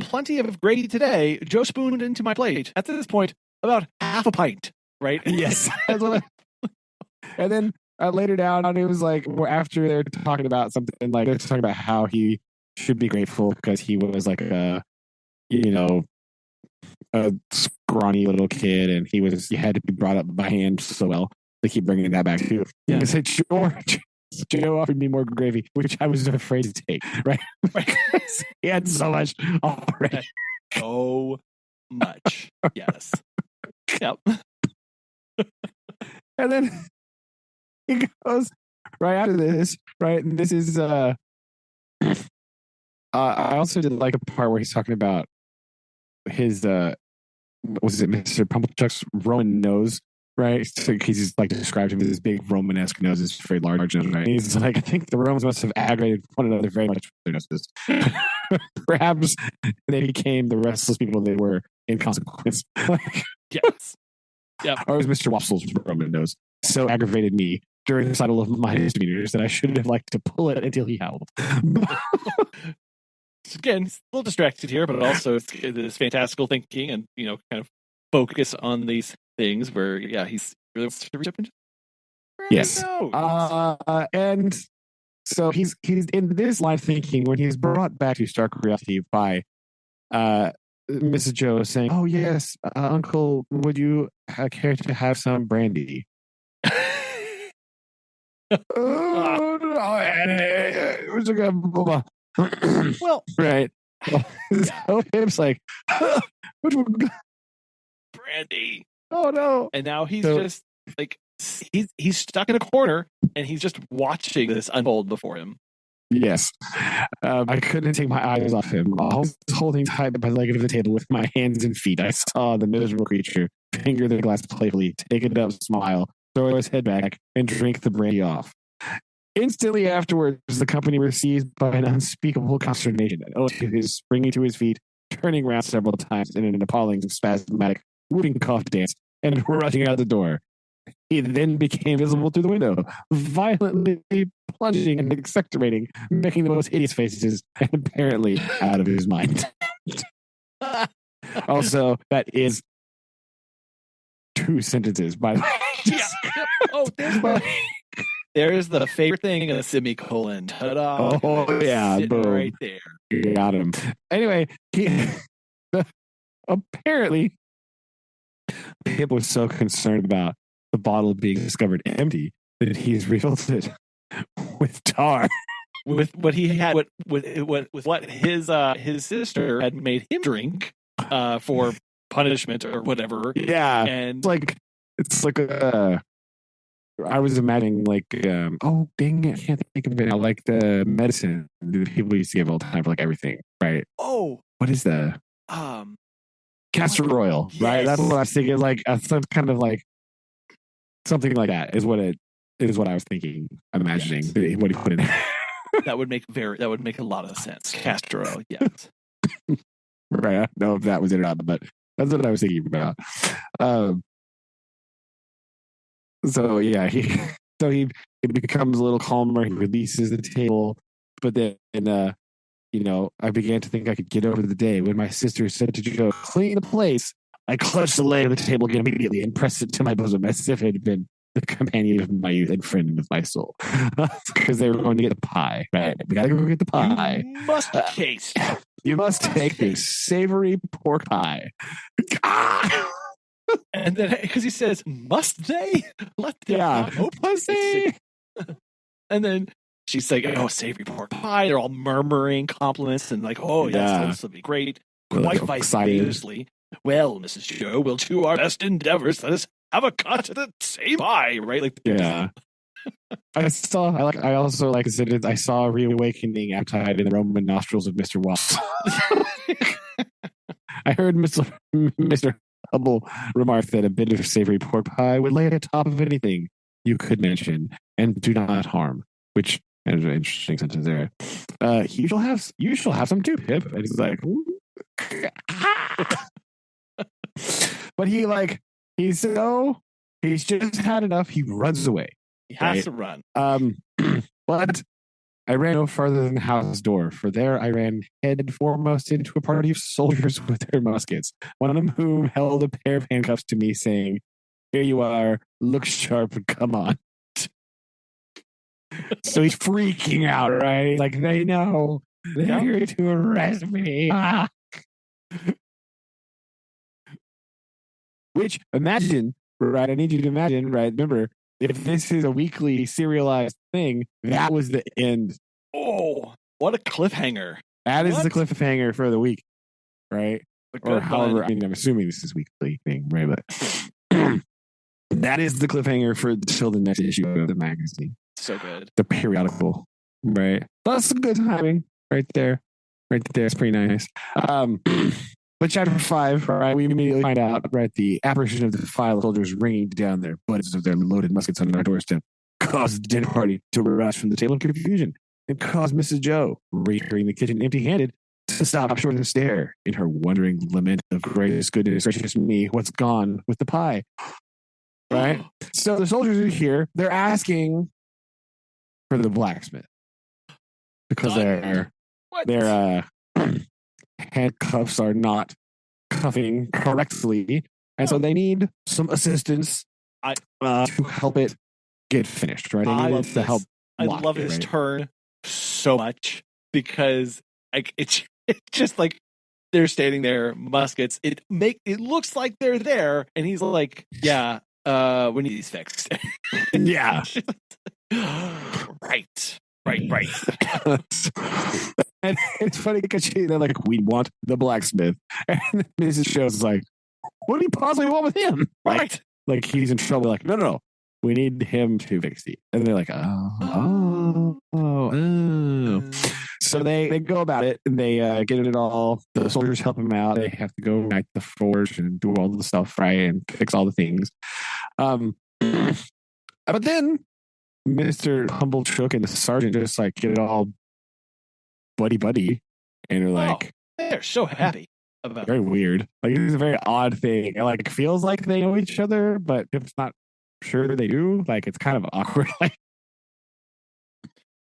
plenty of gravy today. Joe spooned into my plate. At this point, about half a pint. Right? Yes. And then later down, it was like, after they're talking about something, like, they're talking about how he should be grateful because he was, like, a scrawny little kid, and he had to be brought up by hand so well. They keep bringing that back too. Yeah. I said, George. Joe offered me more gravy, which I was afraid to take, right? He had so much already. So much. Yes. Yep. And then he goes right after this, right? And this is I also did like a part where he's talking about his was it Mr. Pumplechuck's Roman nose, right? So he's, like, described him as this big Romanesque nose, this very large nose, right? He's like, I think the Romans must have aggravated one another very much with their noses. Perhaps they became the restless people they were in consequence. Yes. Yeah. Or it was Mr. Wopsle's Roman nose so aggravated me during the recital of my misdemeanors that I should have liked to pull it until he howled. Again, a little distracted here, but also this fantastical thinking and, kind of focus on these things where, he's really wants to reach up and just, and so he's in this line of thinking when he's brought back to stark reality by Mrs. Joe saying, "Oh yes, Uncle, would you care to have some brandy?" Oh no! Well, right. So it's like, which one? Brandy. Oh no! And now he's just like he's stuck in a corner and he's just watching this unfold before him. Yes, I couldn't take my eyes off him. I was holding tight by the leg of the table with my hands and feet. I saw the miserable creature finger the glass playfully, take it up, smile, throw his head back, and drink the brandy off. Instantly afterwards, the company was seized by an unspeakable consternation. Oh, his springing to his feet, turning around several times in an appalling, spasmodic, whooping cough dance, and rushing out the door. He then became visible through the window, violently plunging and accelerating, making the most hideous faces, and apparently out of his mind. Also, that is 2 sentences, by the way. Yeah. Oh, there's the favorite thing in a semicolon. Ta-da. Oh, yeah. Sitting Boom. right there. You got him. Anyway, apparently, Pip was so concerned about the bottle being discovered empty that he's refilled it with tar. With what he had, with what his sister had made him drink for punishment or whatever. Yeah, and it's like I was imagining like oh dang it, I can't think of it now. Like the medicine that people used to give all the time for like everything, right? Oh, what is the castor oil, yes. right? That's what I was thinking. Like some kind of like something like that is what I was thinking, imagining yes. What he put in there. That would make a lot of sense. Castor oil, yes. Right. I don't know if that was it or not, but that's what I was thinking about. So yeah, he becomes a little calmer. He releases the table, but then I began to think I could get over the day when my sister said to Joe, "Clean the place." I clutched the leg of the table again immediately and pressed it to my bosom as if it had been the companion of my youth and friend of my soul. Because they were going to get the pie, right? We gotta go get the pie. You must taste. You must take this savory pork pie. And then, because he says, "Must they? Let them pussy." And then she's like, "Oh, savory pork pie." They're all murmuring compliments and like, "Oh, yes, this will be great." Quite vivaciously. "Well, Mrs. Joe, we'll do our best endeavors. Let us have a cut at the same pie," right? Like, yeah. I also said I saw a reawakening appetite in the Roman nostrils of Mr. Watts. I heard Mr. Hubble remark that a bit of savory pork pie would lay at the top of anything you could mention and do not harm. Which is an interesting sentence there. You shall have some too, Pip. And he's like, but he's just had enough. He runs away. He has to run. But I ran no farther than the house door, for there I ran head foremost into a party of soldiers with their muskets, one of whom held a pair of handcuffs to me, saying, "Here you are, look sharp and come on." So he's freaking out, right? Like, they know they're here to arrest me. Which, imagine, right? I need you to imagine, right? Remember, if this is a weekly serialized thing, that was the end. Oh, what a cliffhanger. That is the cliffhanger for the week, right? Or however, I'm assuming this is weekly thing, right? But that is the cliffhanger for till the next issue of the magazine. So good. The periodical, right? That's some good timing right there. Right there. It's pretty nice. But chapter 5, right, we immediately find out, right, the apparition of the file of soldiers ringing down their butts of their loaded muskets on our doorstep caused the dinner party to rush from the table in confusion and caused Mrs. Joe, reentering the kitchen empty-handed, to stop short and stare in her wondering lament of "Gracious goodness, gracious me, what's gone with the pie?" Right? So the soldiers are here. They're asking for the blacksmith because their handcuffs are not cuffing correctly, and so they need some assistance to help it get finished. Right? I love to help. I love his turn so much because it's just like they're standing there, muskets. It looks like they're there, and he's like, "Yeah, we need these fixed." Yeah. Right. And it's funny because they're like, "We want the blacksmith," and Mrs. Joe's like, "What do you possibly want with him?" Right. Like he's in trouble. Like, no. We need him to fix it. And they're like, oh. So they go about it and they get it all. The soldiers help him out. They have to go ignite the forge and do all the stuff, right? And fix all the things. But then Mr. Humblechook and the sergeant just like get it all buddy. And they're like, they're so happy about it. Very weird. Like, it's a very odd thing. It like feels like they know each other, but it's not sure they do. Like, it's kind of awkward. Like,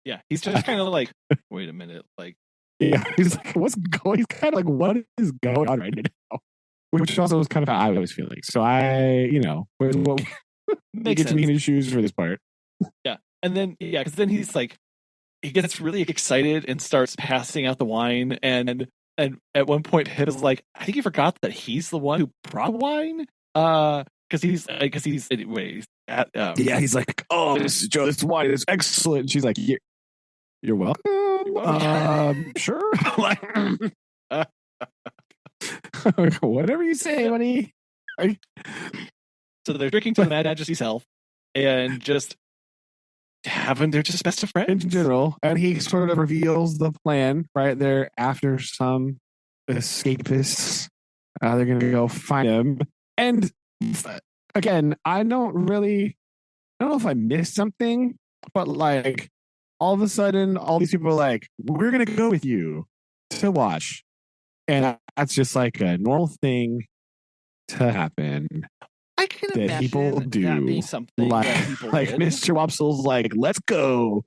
Yeah, he's just kind of like, wait a minute, like, yeah, he's like, what's going? He's kind of like, what is going on right now? Which also was kind of how I was feeling. So we makes get to sense. be in his shoes for this part. Yeah, and then because then he's like, he gets really excited and starts passing out the wine, and at one point, Hit is like, I think he forgot that he's the one who brought wine, because he's anyways. Yeah, he's like, oh, this wine is excellent. And she's like, you're welcome. Sure. Like, whatever you say, buddy. So they're drinking to the Mad Majesty's health, and just they're just best of friends in general. And he sort of reveals the plan right there after some escapists. They're gonna go find him. And again, I don't know if I missed something, but like all of a sudden, all these people are like, we're gonna go with you to watch. And that's just like a normal thing to happen. I can that imagine people do. that being something Like, that people like did. Mr. Wopsel's like, let's go,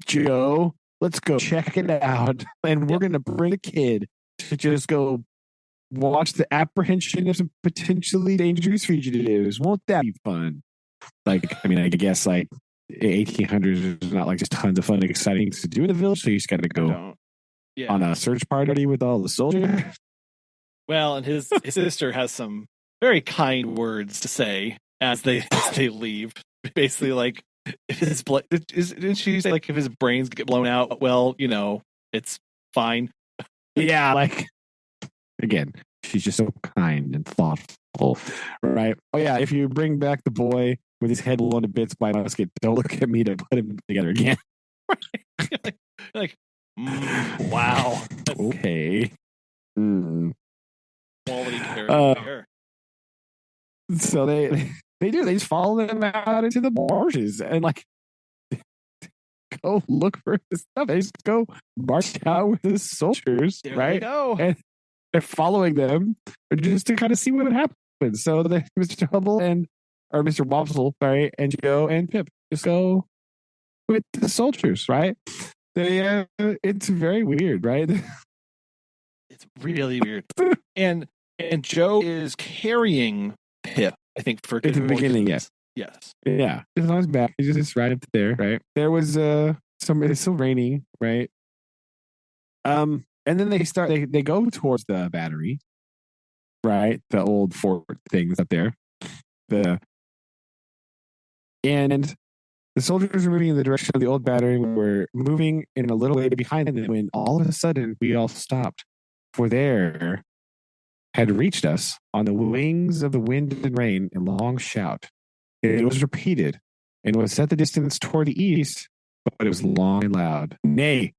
Joe. Let's go check it out. And we're going to bring a kid to just go watch the apprehension of some potentially dangerous fugitives. Won't that be fun? Like, I mean, I guess like 1800s is not like just tons of fun and exciting things to do in the village. So you just got to go on a search party with all the soldiers. Well, and his sister has some very kind words to say as they leave. Basically, like, if his blood, didn't she say, like, if his brains get blown out, well, it's fine. Yeah, like, again, she's just so kind and thoughtful, right? Oh yeah, if you bring back the boy with his head blown to bits by a musket, don't look at me to put him together again. Wow. Okay. Quality character. So they just follow them out into the marshes and like go look for this stuff. They just go march out with the soldiers, There right? They go. And they're following them just to kind of see what happens. So Mr. Hubble or Mr. Wopsle, sorry, and Joe and Pip just go with the soldiers, right? It's very weird, right? It's really weird. And Joe is carrying Pip, I think, for at the beginning, yes. Yes. Yeah. He's on his back. He's just right up there, right? There was it's still raining, right? And then they go towards the battery, right? The old fort things up there. And the soldiers are moving in the direction of the old battery. We're moving in a little way behind them when all of a sudden we all stopped. For there had reached us on the wings of the wind and rain a long shout. It was repeated and was at the distance toward the east, but it was long and loud. Nay,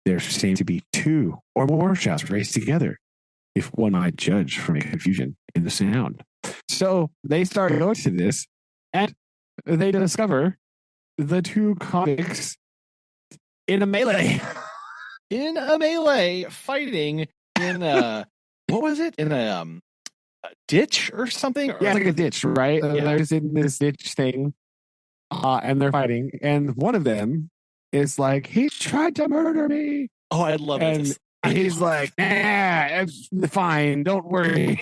there seemed to be two or more shouts raised together, if one might judge from a confusion in the sound. So they start going to this, and they discover the two convicts in a melee. In a melee, fighting in a what was it? In a ditch or something? Yeah, it's like a ditch, right? Yeah. They're just in this ditch thing, and they're fighting. And one of them is like, he tried to murder me. Oh, I love it. And he's like, it's fine, don't worry.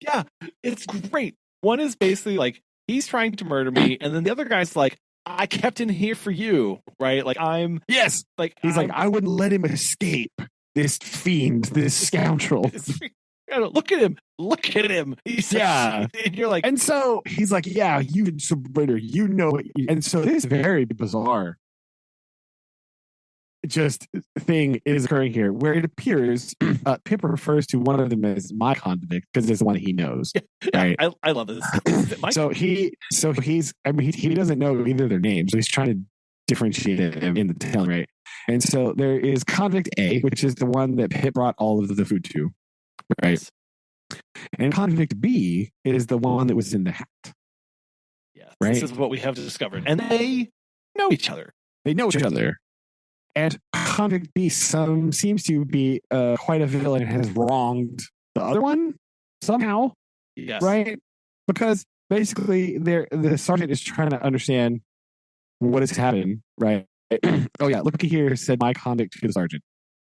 Yeah, it's great. One is basically like, he's trying to murder me, and then the other guy's like, I kept in here for you, right? Like, Yes. Like, he's like, I wouldn't let him escape. This fiend, this scoundrel. Look at him. He's yeah. And you're like, and so he's like, yeah, you surrender. You know it. And so this very bizarre just thing is occurring here where it appears Pip refers to one of them as my convict because it's the one he knows. Right. I love this. He doesn't know either of their names. So he's trying to differentiate them in the telling, right? And so there is convict A, which is the one that Pip brought all of the food to, right? Yes. And convict B is the one that was in the hat. Yeah, right. This is what we have discovered, and they know each other. And convict B seems to be quite a villain and has wronged the other one somehow. Yes. Right? Because basically, the sergeant is trying to understand what has happened, right? Oh yeah, look here, said my convict to the sergeant.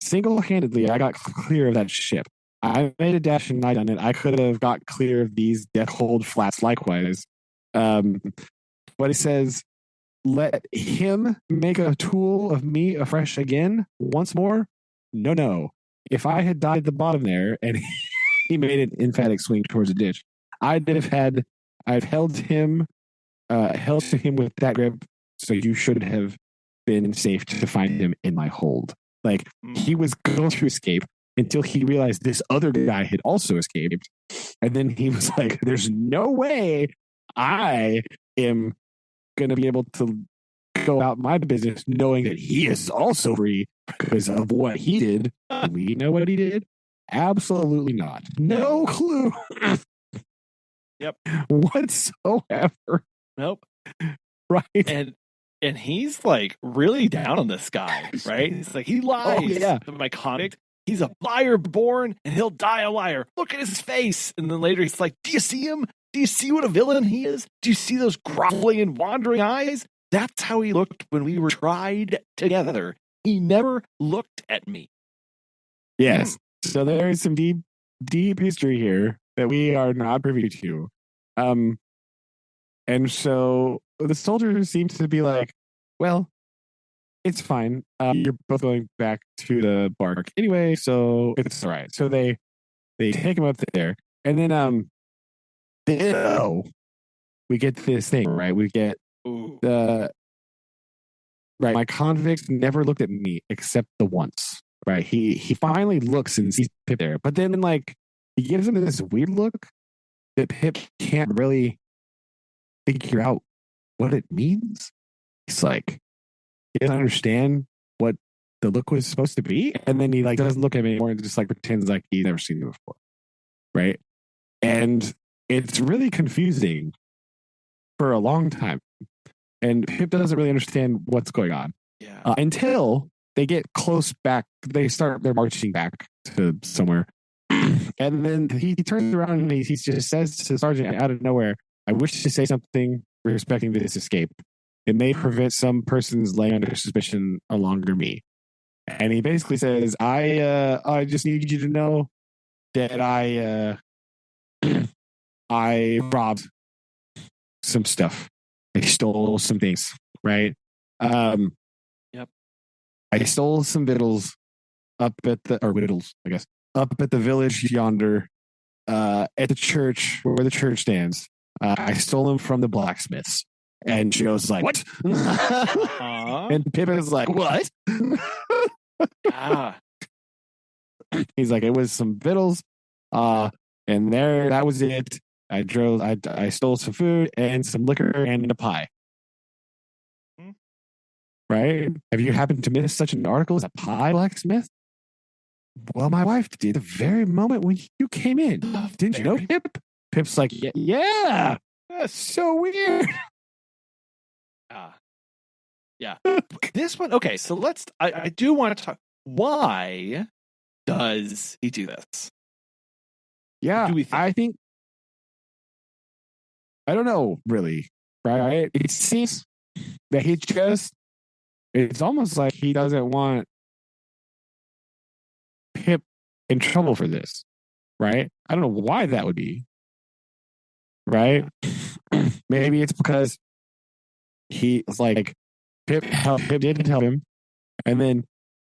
Single-handedly, I got clear of that ship. I made a dash and I done it. I could have got clear of these death cold flats likewise. But he says, let him make a tool of me afresh again once more? No. If I had died at the bottom there and he made an emphatic swing towards the ditch, I'd held to him with that grip, so you should have been safe to find him in my hold. Like, he was going to escape until he realized this other guy had also escaped. And then he was like, there's no way I am going to be able to go about my business knowing that he is also free because of what he did. We know what he did? Absolutely not. No clue. Yep. Whatsoever. Nope. Right. And he's like really down on this guy, right? He's like, he lies. Oh, yeah. My convict. He's a liar born and he'll die a liar. Look at his face. And then later he's like, do you see him? Do you see what a villain he is? Do you see those groveling and wandering eyes? That's how he looked when we were tried together. He never looked at me. Yes. So there is some deep history here that we are not privy to. And so the soldiers seem to be like, well, it's fine. You're both going back to the bark anyway, so it's all right. So they take him up there, and then we get this thing, right? We get my convict never looked at me except the once, right? He finally looks and sees Pip there, but then like he gives him this weird look that Pip can't really figure out what it means. He's like, he doesn't understand what the look was supposed to be, and then he like doesn't look at me anymore and just like pretends like he's never seen me before, right? And it's really confusing for a long time, and Pip doesn't really understand what's going on until they get close back. They start their marching back to somewhere, and then he turns around and he just says to the sergeant out of nowhere, I wish to say something respecting this escape. It may prevent some persons laying under suspicion along me. And he basically says, I just need you to know that I robbed some stuff. I stole some things, right? Yep. I stole some victuals up at the village yonder, at the church where the church stands. I stole them from the blacksmiths. And she goes like, what? And Pip is like, what? He's like, it was some victuals. And that was it. I stole some food and some liquor and a pie. Right? Have you happened to miss such an article as a pie blacksmith? Well, my wife did the very moment when you came in. Didn't you know, Pip? Pip's like, yeah. That's so weird. Yeah. This one, okay, so I do want to talk. Why does he do this? Yeah, do we think? I don't know, really. Right? It seems that it's almost like he doesn't want Pip in trouble for this. Right? I don't know why that would be. Right? Maybe it's because he's like, Pip didn't help him, and then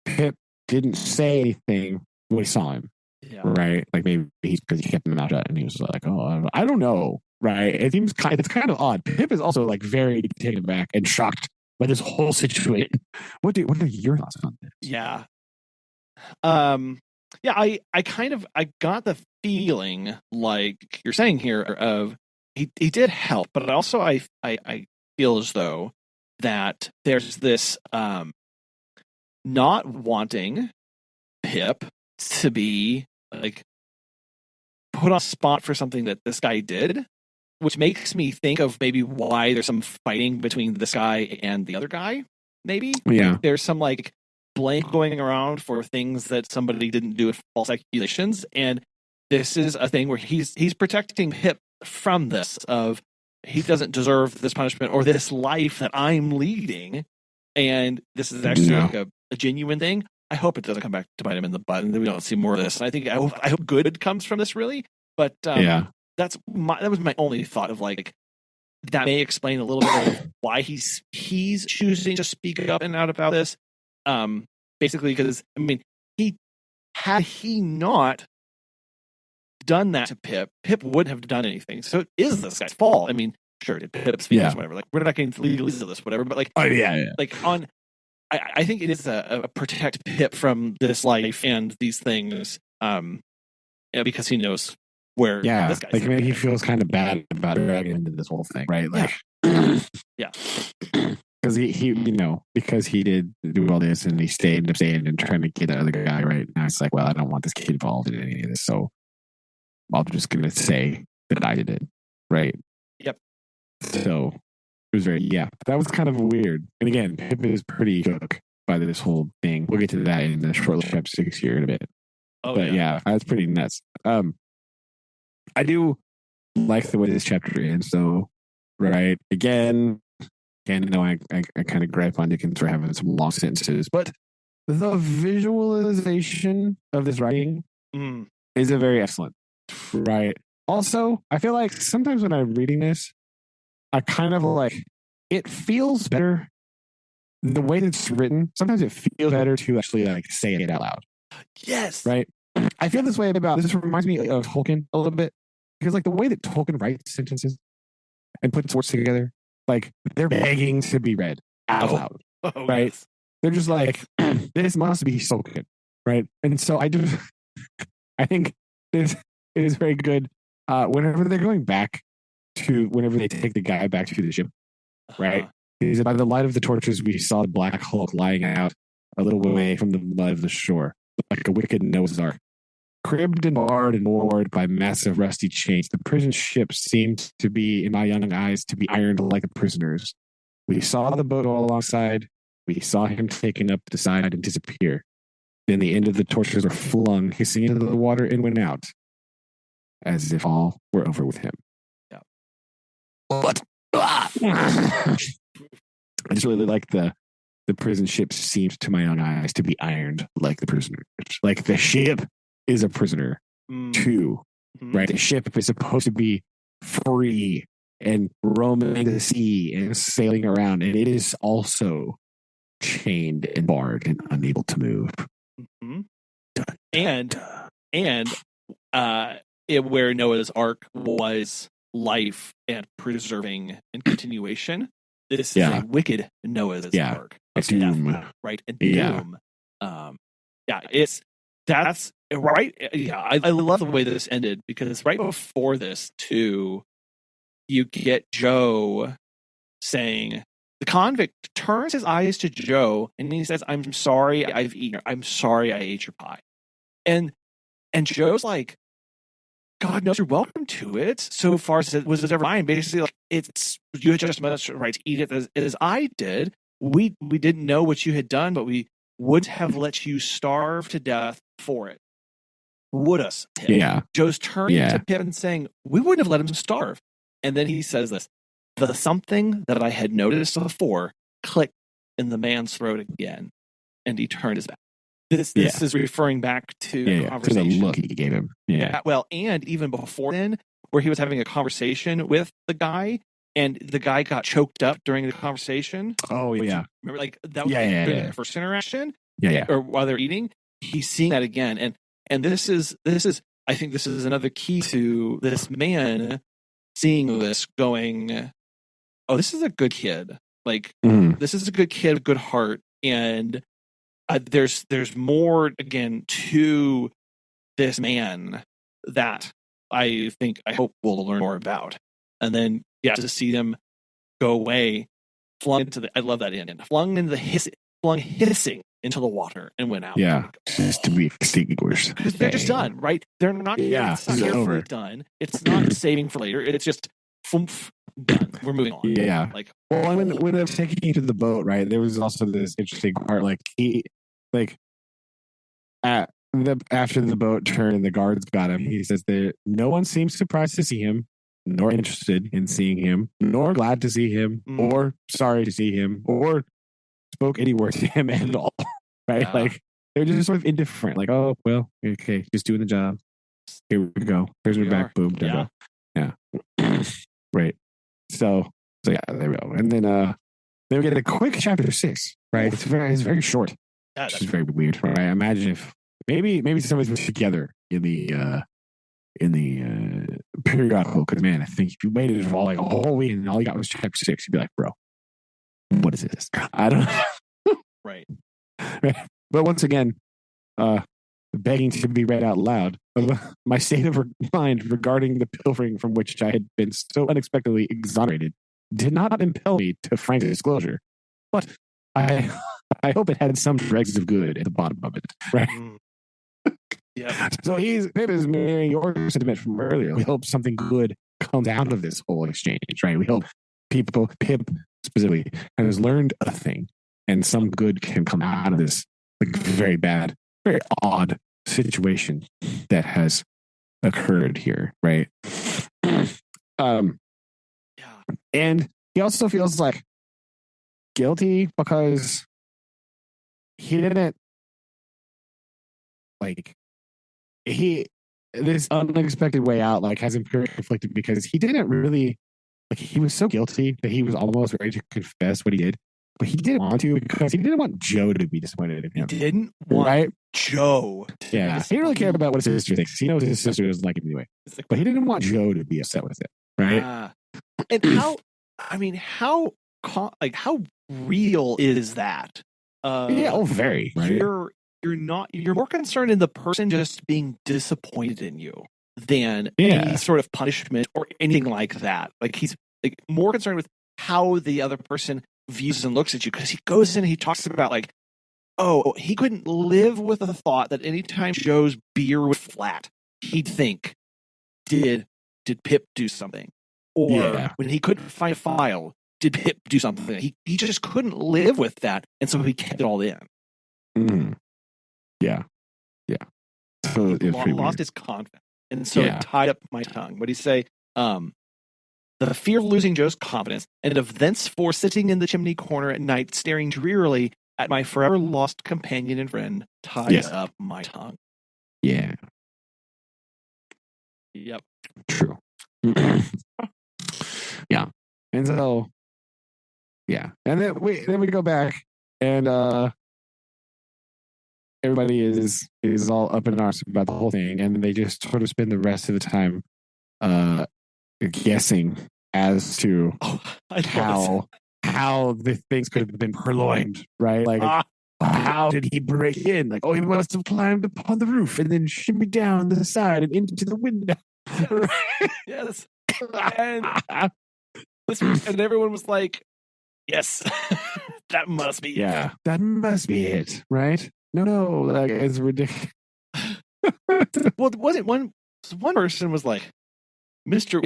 Pip didn't say anything when he saw him. Yeah. Right? Like maybe he's because he kept him mouth shut, and he was like, "Oh, I don't know." Right? It seems it's kind of odd. Pip is also like very taken aback and shocked by this whole situation. What are your thoughts on this? Yeah. Yeah. I got the feeling like you're saying here of he did help, but also I feel as though that there's this not wanting Pip to be like put on spot for something that this guy did, which makes me think of maybe why there's some fighting between this guy and the other guy. Maybe there's some like blame going around for things that somebody didn't do with false accusations, and this is a thing where he's protecting Pip from this of he doesn't deserve this punishment or this life that I'm leading. And this is actually like a genuine thing. I hope it doesn't come back to bite him in the butt and we don't see more of this. And I hope good comes from this, really. But that was my only thought of like, that may explain a little bit of why he's choosing to speak up and out about this. Basically, because I mean, had he not done that to Pip wouldn't have done anything. So it is this guy's fault. I mean, sure, Pip's feelings, whatever. Like, we're not getting legally into this, whatever. But like, like I think it is a protect Pip from this life and these things, because he knows where this guy's like maybe he feels kind of bad about dragging into this whole thing, right? Like, because he because he did do all this and he stayed and trying to get that other guy right now. It's like, well, I don't want this kid involved in any of this, so I'm just gonna say that I did it, right? Yep. So it was very that was kind of weird. And again, Pip is pretty shook by this whole thing. We'll get to that in the short chapter 6 here in a bit. But that's pretty nuts. I do like the way this chapter ends, though. Right? Again, I kind of gripe on Dickens for having some long sentences, but the visualization of this writing is a very excellent. Right. Also, I feel like sometimes when I'm reading this, I kind of like it feels better the way that it's written. Sometimes it feels better to actually like say it out loud. Yes. Right. I feel this way about this. Reminds me of Tolkien a little bit because like the way that Tolkien writes sentences and puts words together, like they're begging to be read out loud. Right. Yes. They're just like, this must be so good. Right. And so I think it is very good whenever they're going back to whenever they take the guy back to the ship, right? He said, by the light of the torches, we saw the Black Hulk lying out a little way from the mud of the shore, like a wicked Noah's Ark. Cribbed and barred and moored by massive rusty chains, the prison ship seemed to be, in my young eyes, to be ironed like the prisoners. We saw the boat all alongside. We saw him taken up the side and disappear. Then the end of the torches were flung, hissing into the water and went out, as if all were over with him. Yeah. But I just really like the prison ship seems to my own eyes to be ironed like the prisoners. Like the ship is a prisoner too, right? The ship is supposed to be free and roaming the sea and sailing around, and it is also chained and barred and unable to move. And where Noah's Ark was life and preserving and continuation, this is a wicked Noah's Ark. It's doom. Right? And doom. That's right. Yeah, I love the way this ended because right before this, too, you get Joe saying, the convict turns his eyes to Joe and he says, I'm sorry I've eaten her. I'm sorry I ate your pie. And Joe's like, God knows you're welcome to it. So far as it was ever mine, basically, like it's you had just much right to eat it as I did. We didn't know what you had done, but we would have let you starve to death for it. Would us? Pip. Yeah. Joe's turning to Pip and saying, we wouldn't have let him starve. And then he says this, the something that I had noticed before clicked in the man's throat again, and he turned his back. This is referring back to the conversation. To the look he gave him. Yeah. Well, and even before then, where he was having a conversation with the guy, and the guy got choked up during the conversation. Oh, yeah. Remember, like, that was their first interaction? Yeah. Or while they're eating, he's seeing that again. And this is, I think this is another key to this man seeing this going, oh, this is a good kid. Like, this is a good kid, a good heart. And there's more, again, to this man that I hope we'll learn more about. And then, to see them go away, flung into I love that end, flung hissing into the water and went out. Yeah, just to be extinguished. Because they're just done, right? They're not. It's not carefully done. It's not saving for later. It's just done. We're moving on. Yeah. Like, well, when they're taking you to the boat, right? There was also this interesting part. Like after the boat turned and the guards got him, he says that no one seems surprised to see him. nor interested in seeing him, nor glad to see him, or sorry to see him, or spoke any word to him at all. Right? Yeah. Like they're just sort of indifferent. Like, oh well, okay, just doing the job. Here we go. Here's her back. Boom. Yeah. Yeah. Right. So yeah, there we go. And then we get a quick chapter 6. Right. It's very short. Yeah, which is very weird. Right. Imagine if maybe somebody was together in the periodical, because man, I think if you waited for like a whole week and all you got was chapter 6, you'd be like, bro, what is this? I don't know. Right. But once again, begging to be read out loud, my state of mind regarding the pilfering from which I had been so unexpectedly exonerated did not impel me to frank disclosure. But I hope it had some dregs of good at the bottom of it. Right. Yeah. So Pip is mirroring your sentiment from earlier. We hope something good comes out of this whole exchange, right? We hope Pip specifically, has learned a thing, and some good can come out of this like very bad, very odd situation that has occurred here, right? And he also feels like guilty because he didn't like this unexpected way out like has him very conflicted because he didn't really like he was so guilty that he was almost ready to confess what he did, but he didn't want to because he didn't want Joe to be disappointed in him. He didn't want Joe. Yeah, he didn't really care about what his sister thinks. He knows his sister doesn't like him anyway, but he didn't want Joe to be upset with it, right? And how real is that? Very. Right? You're more concerned in the person just being disappointed in you than any sort of punishment or anything like that. Like he's like more concerned with how the other person views and looks at you, because he goes in and he talks about like, oh, he couldn't live with the thought that anytime Joe's beer was flat, he'd think, did Pip do something? Or when he couldn't find a file, did Pip do something? He just couldn't live with that, and so he kept it all in. Mm-hmm. Yeah. So he lost his confidence, and so it tied up my tongue. What do you say? The fear of losing Joe's confidence, and of thenceforth sitting in the chimney corner at night, staring drearily at my forever lost companion and friend, tied up my tongue. Yeah. Yep. True. Yeah. And so, and then we go back, and everybody is all up in arms about the whole thing, and they just sort of spend the rest of the time guessing as to how the things could have been purloined, right? Like how did he break in? Like, he must have climbed upon the roof and then shimmied down the side and into the window. Yes. And everyone was like, yes, that must be it. That must be it, right? No, like it's ridiculous. Well, wasn't one person was like, Mr.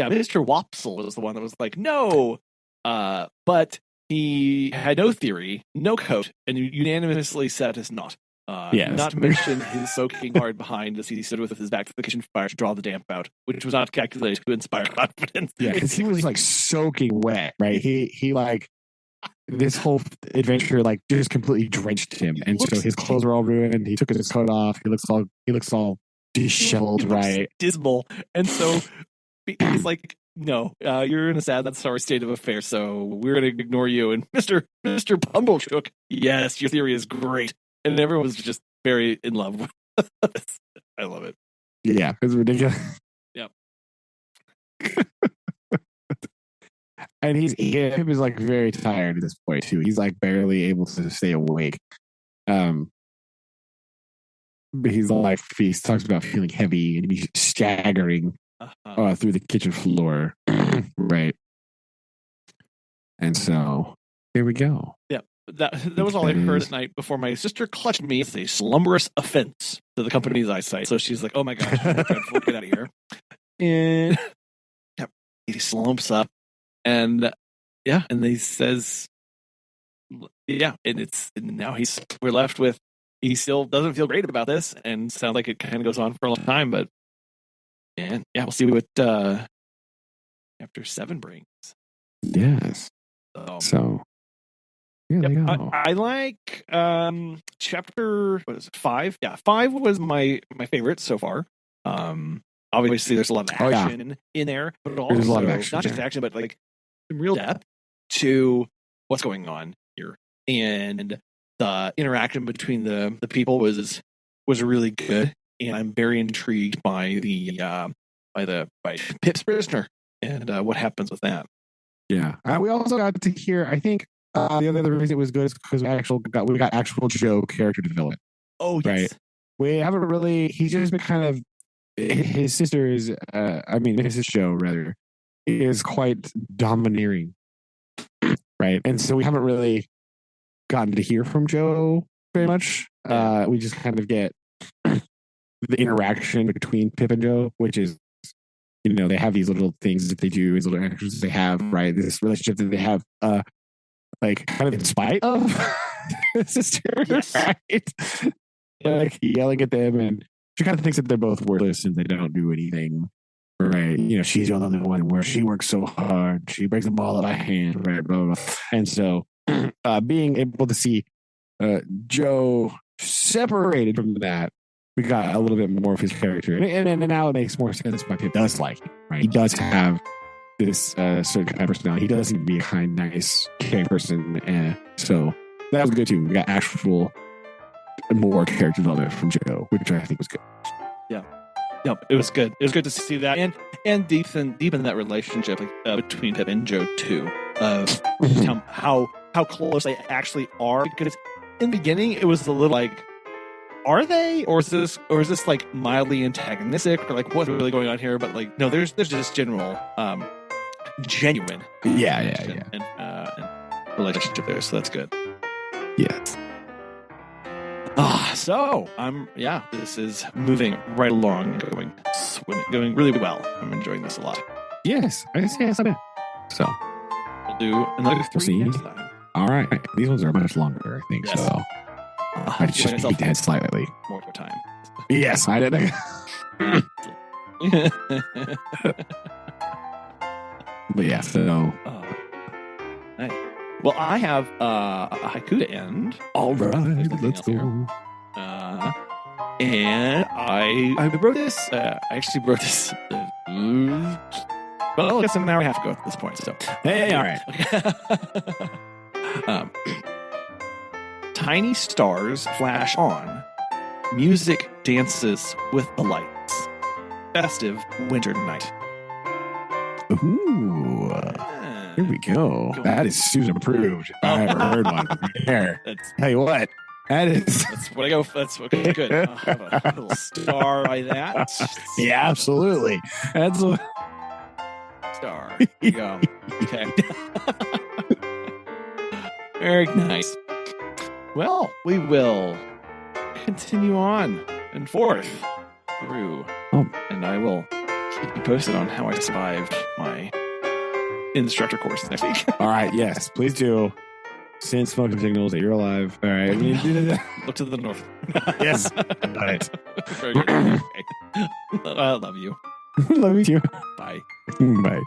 Wopsle was the one that was like, no, but he had no theory, no coat, and unanimously said it's not. Not to mention his soaking hard behind as he stood with his back to the kitchen fire to draw the damp out, which was not calculated to inspire confidence. Yeah, because he was like soaking wet, right? He like this whole adventure like just completely drenched him, and so his clothes were all ruined. He took his coat off. He looks all disheveled, right? Dismal, and so he's like, no, you're in a sad, sorry state of affairs, so we're going to ignore you. And Mr. Pumblechook, yes, your theory is great. And everyone was just very in love with it. I love it. Yeah, it's ridiculous. Yep. And Pip is like very tired at this point too. He's like barely able to stay awake. But he talks about feeling heavy and he's staggering through the kitchen floor, right? And so here we go. Yep. That was all I heard at night before my sister clutched me as a slumberous offense to the company's eyesight. So she's like, "Oh my gosh, dreadful, get out of here!" And he slumps up, and he says, and now we're left with he still doesn't feel great about this, and sounds like it kind of goes on for a long time, but we'll see what after 7 brings. Yes. So, yeah, there you go. I like chapter, what is it, 5? Yeah, 5 was my favorite so far. Obviously, there's a lot of action in there, but also there's a lot of action, not just action, but like some real depth to what's going on here, and the interaction between the people was really good, and I'm very intrigued by by Pip's prisoner and what happens with that. Yeah, we also got to hear. I think the other reason it was good is because we got actual Joe character development. Oh, yes. Right. We haven't really. He's just been kind of. His sister is. His show rather is quite domineering, right? And so we haven't really gotten to hear from Joe very much. We just kind of get the interaction between Pip and Joe, which is, they have these little things that they do, these little interactions they have, right? This relationship that they have, like kind of in spite of his sister, yes. Right? Like yelling at them, and she kind of thinks that they're both worthless and they don't do anything, right? She's the only one where she works so hard, she breaks the ball out of my hand, right? Blah, blah, blah. And so, being able to see Joe separated from that, we got a little bit more of his character, and now it makes more sense why Pip does like him, right? He does have this certain kind of personality. He does seem to be a kind, nice, caring person, and so that was good too. We got actual more character development from Joe, which I think was good. Yeah, yep, it was good. It was good to see that, and deepen that relationship between Pip and Joe too. How close they actually are, because in the beginning it was a little like, are they, or is this like mildly antagonistic, or like what's really going on here? But like, no, there's just general genuine and relationship there, so that's good. Yes. So this is moving right along, going really well. I'm enjoying this a lot. Yes, I see. Yes, I did. So we'll do another 3 next time. All right, these ones are much longer, I think. Yes. So I just beat the head slightly. More time. Yes, I did. But yeah, so. Nice. Well, I have a haiku to end. All right, let's go. And I wrote this. I actually wrote this. Well, I guess an hour and a half ago at this point. So hey, all right. Tiny stars flash on. Music dances with the lights. Festive winter night. Ooh. Here we go. That is Susan approved. I haven't heard one there. Tell you what, that's what I go. That's okay. Good. I'll have a little star by that. Yeah, absolutely. That's a star. There you go. Okay. Very nice. Well, we will continue on and forth through, and I will keep you posted on how I survived my instructor course next week. All right, yes, please do. Send smoking signals that you're alive. All right. Look to the north. Yes. Got it. Very good. Okay. I love you. Love you too. Bye. Bye.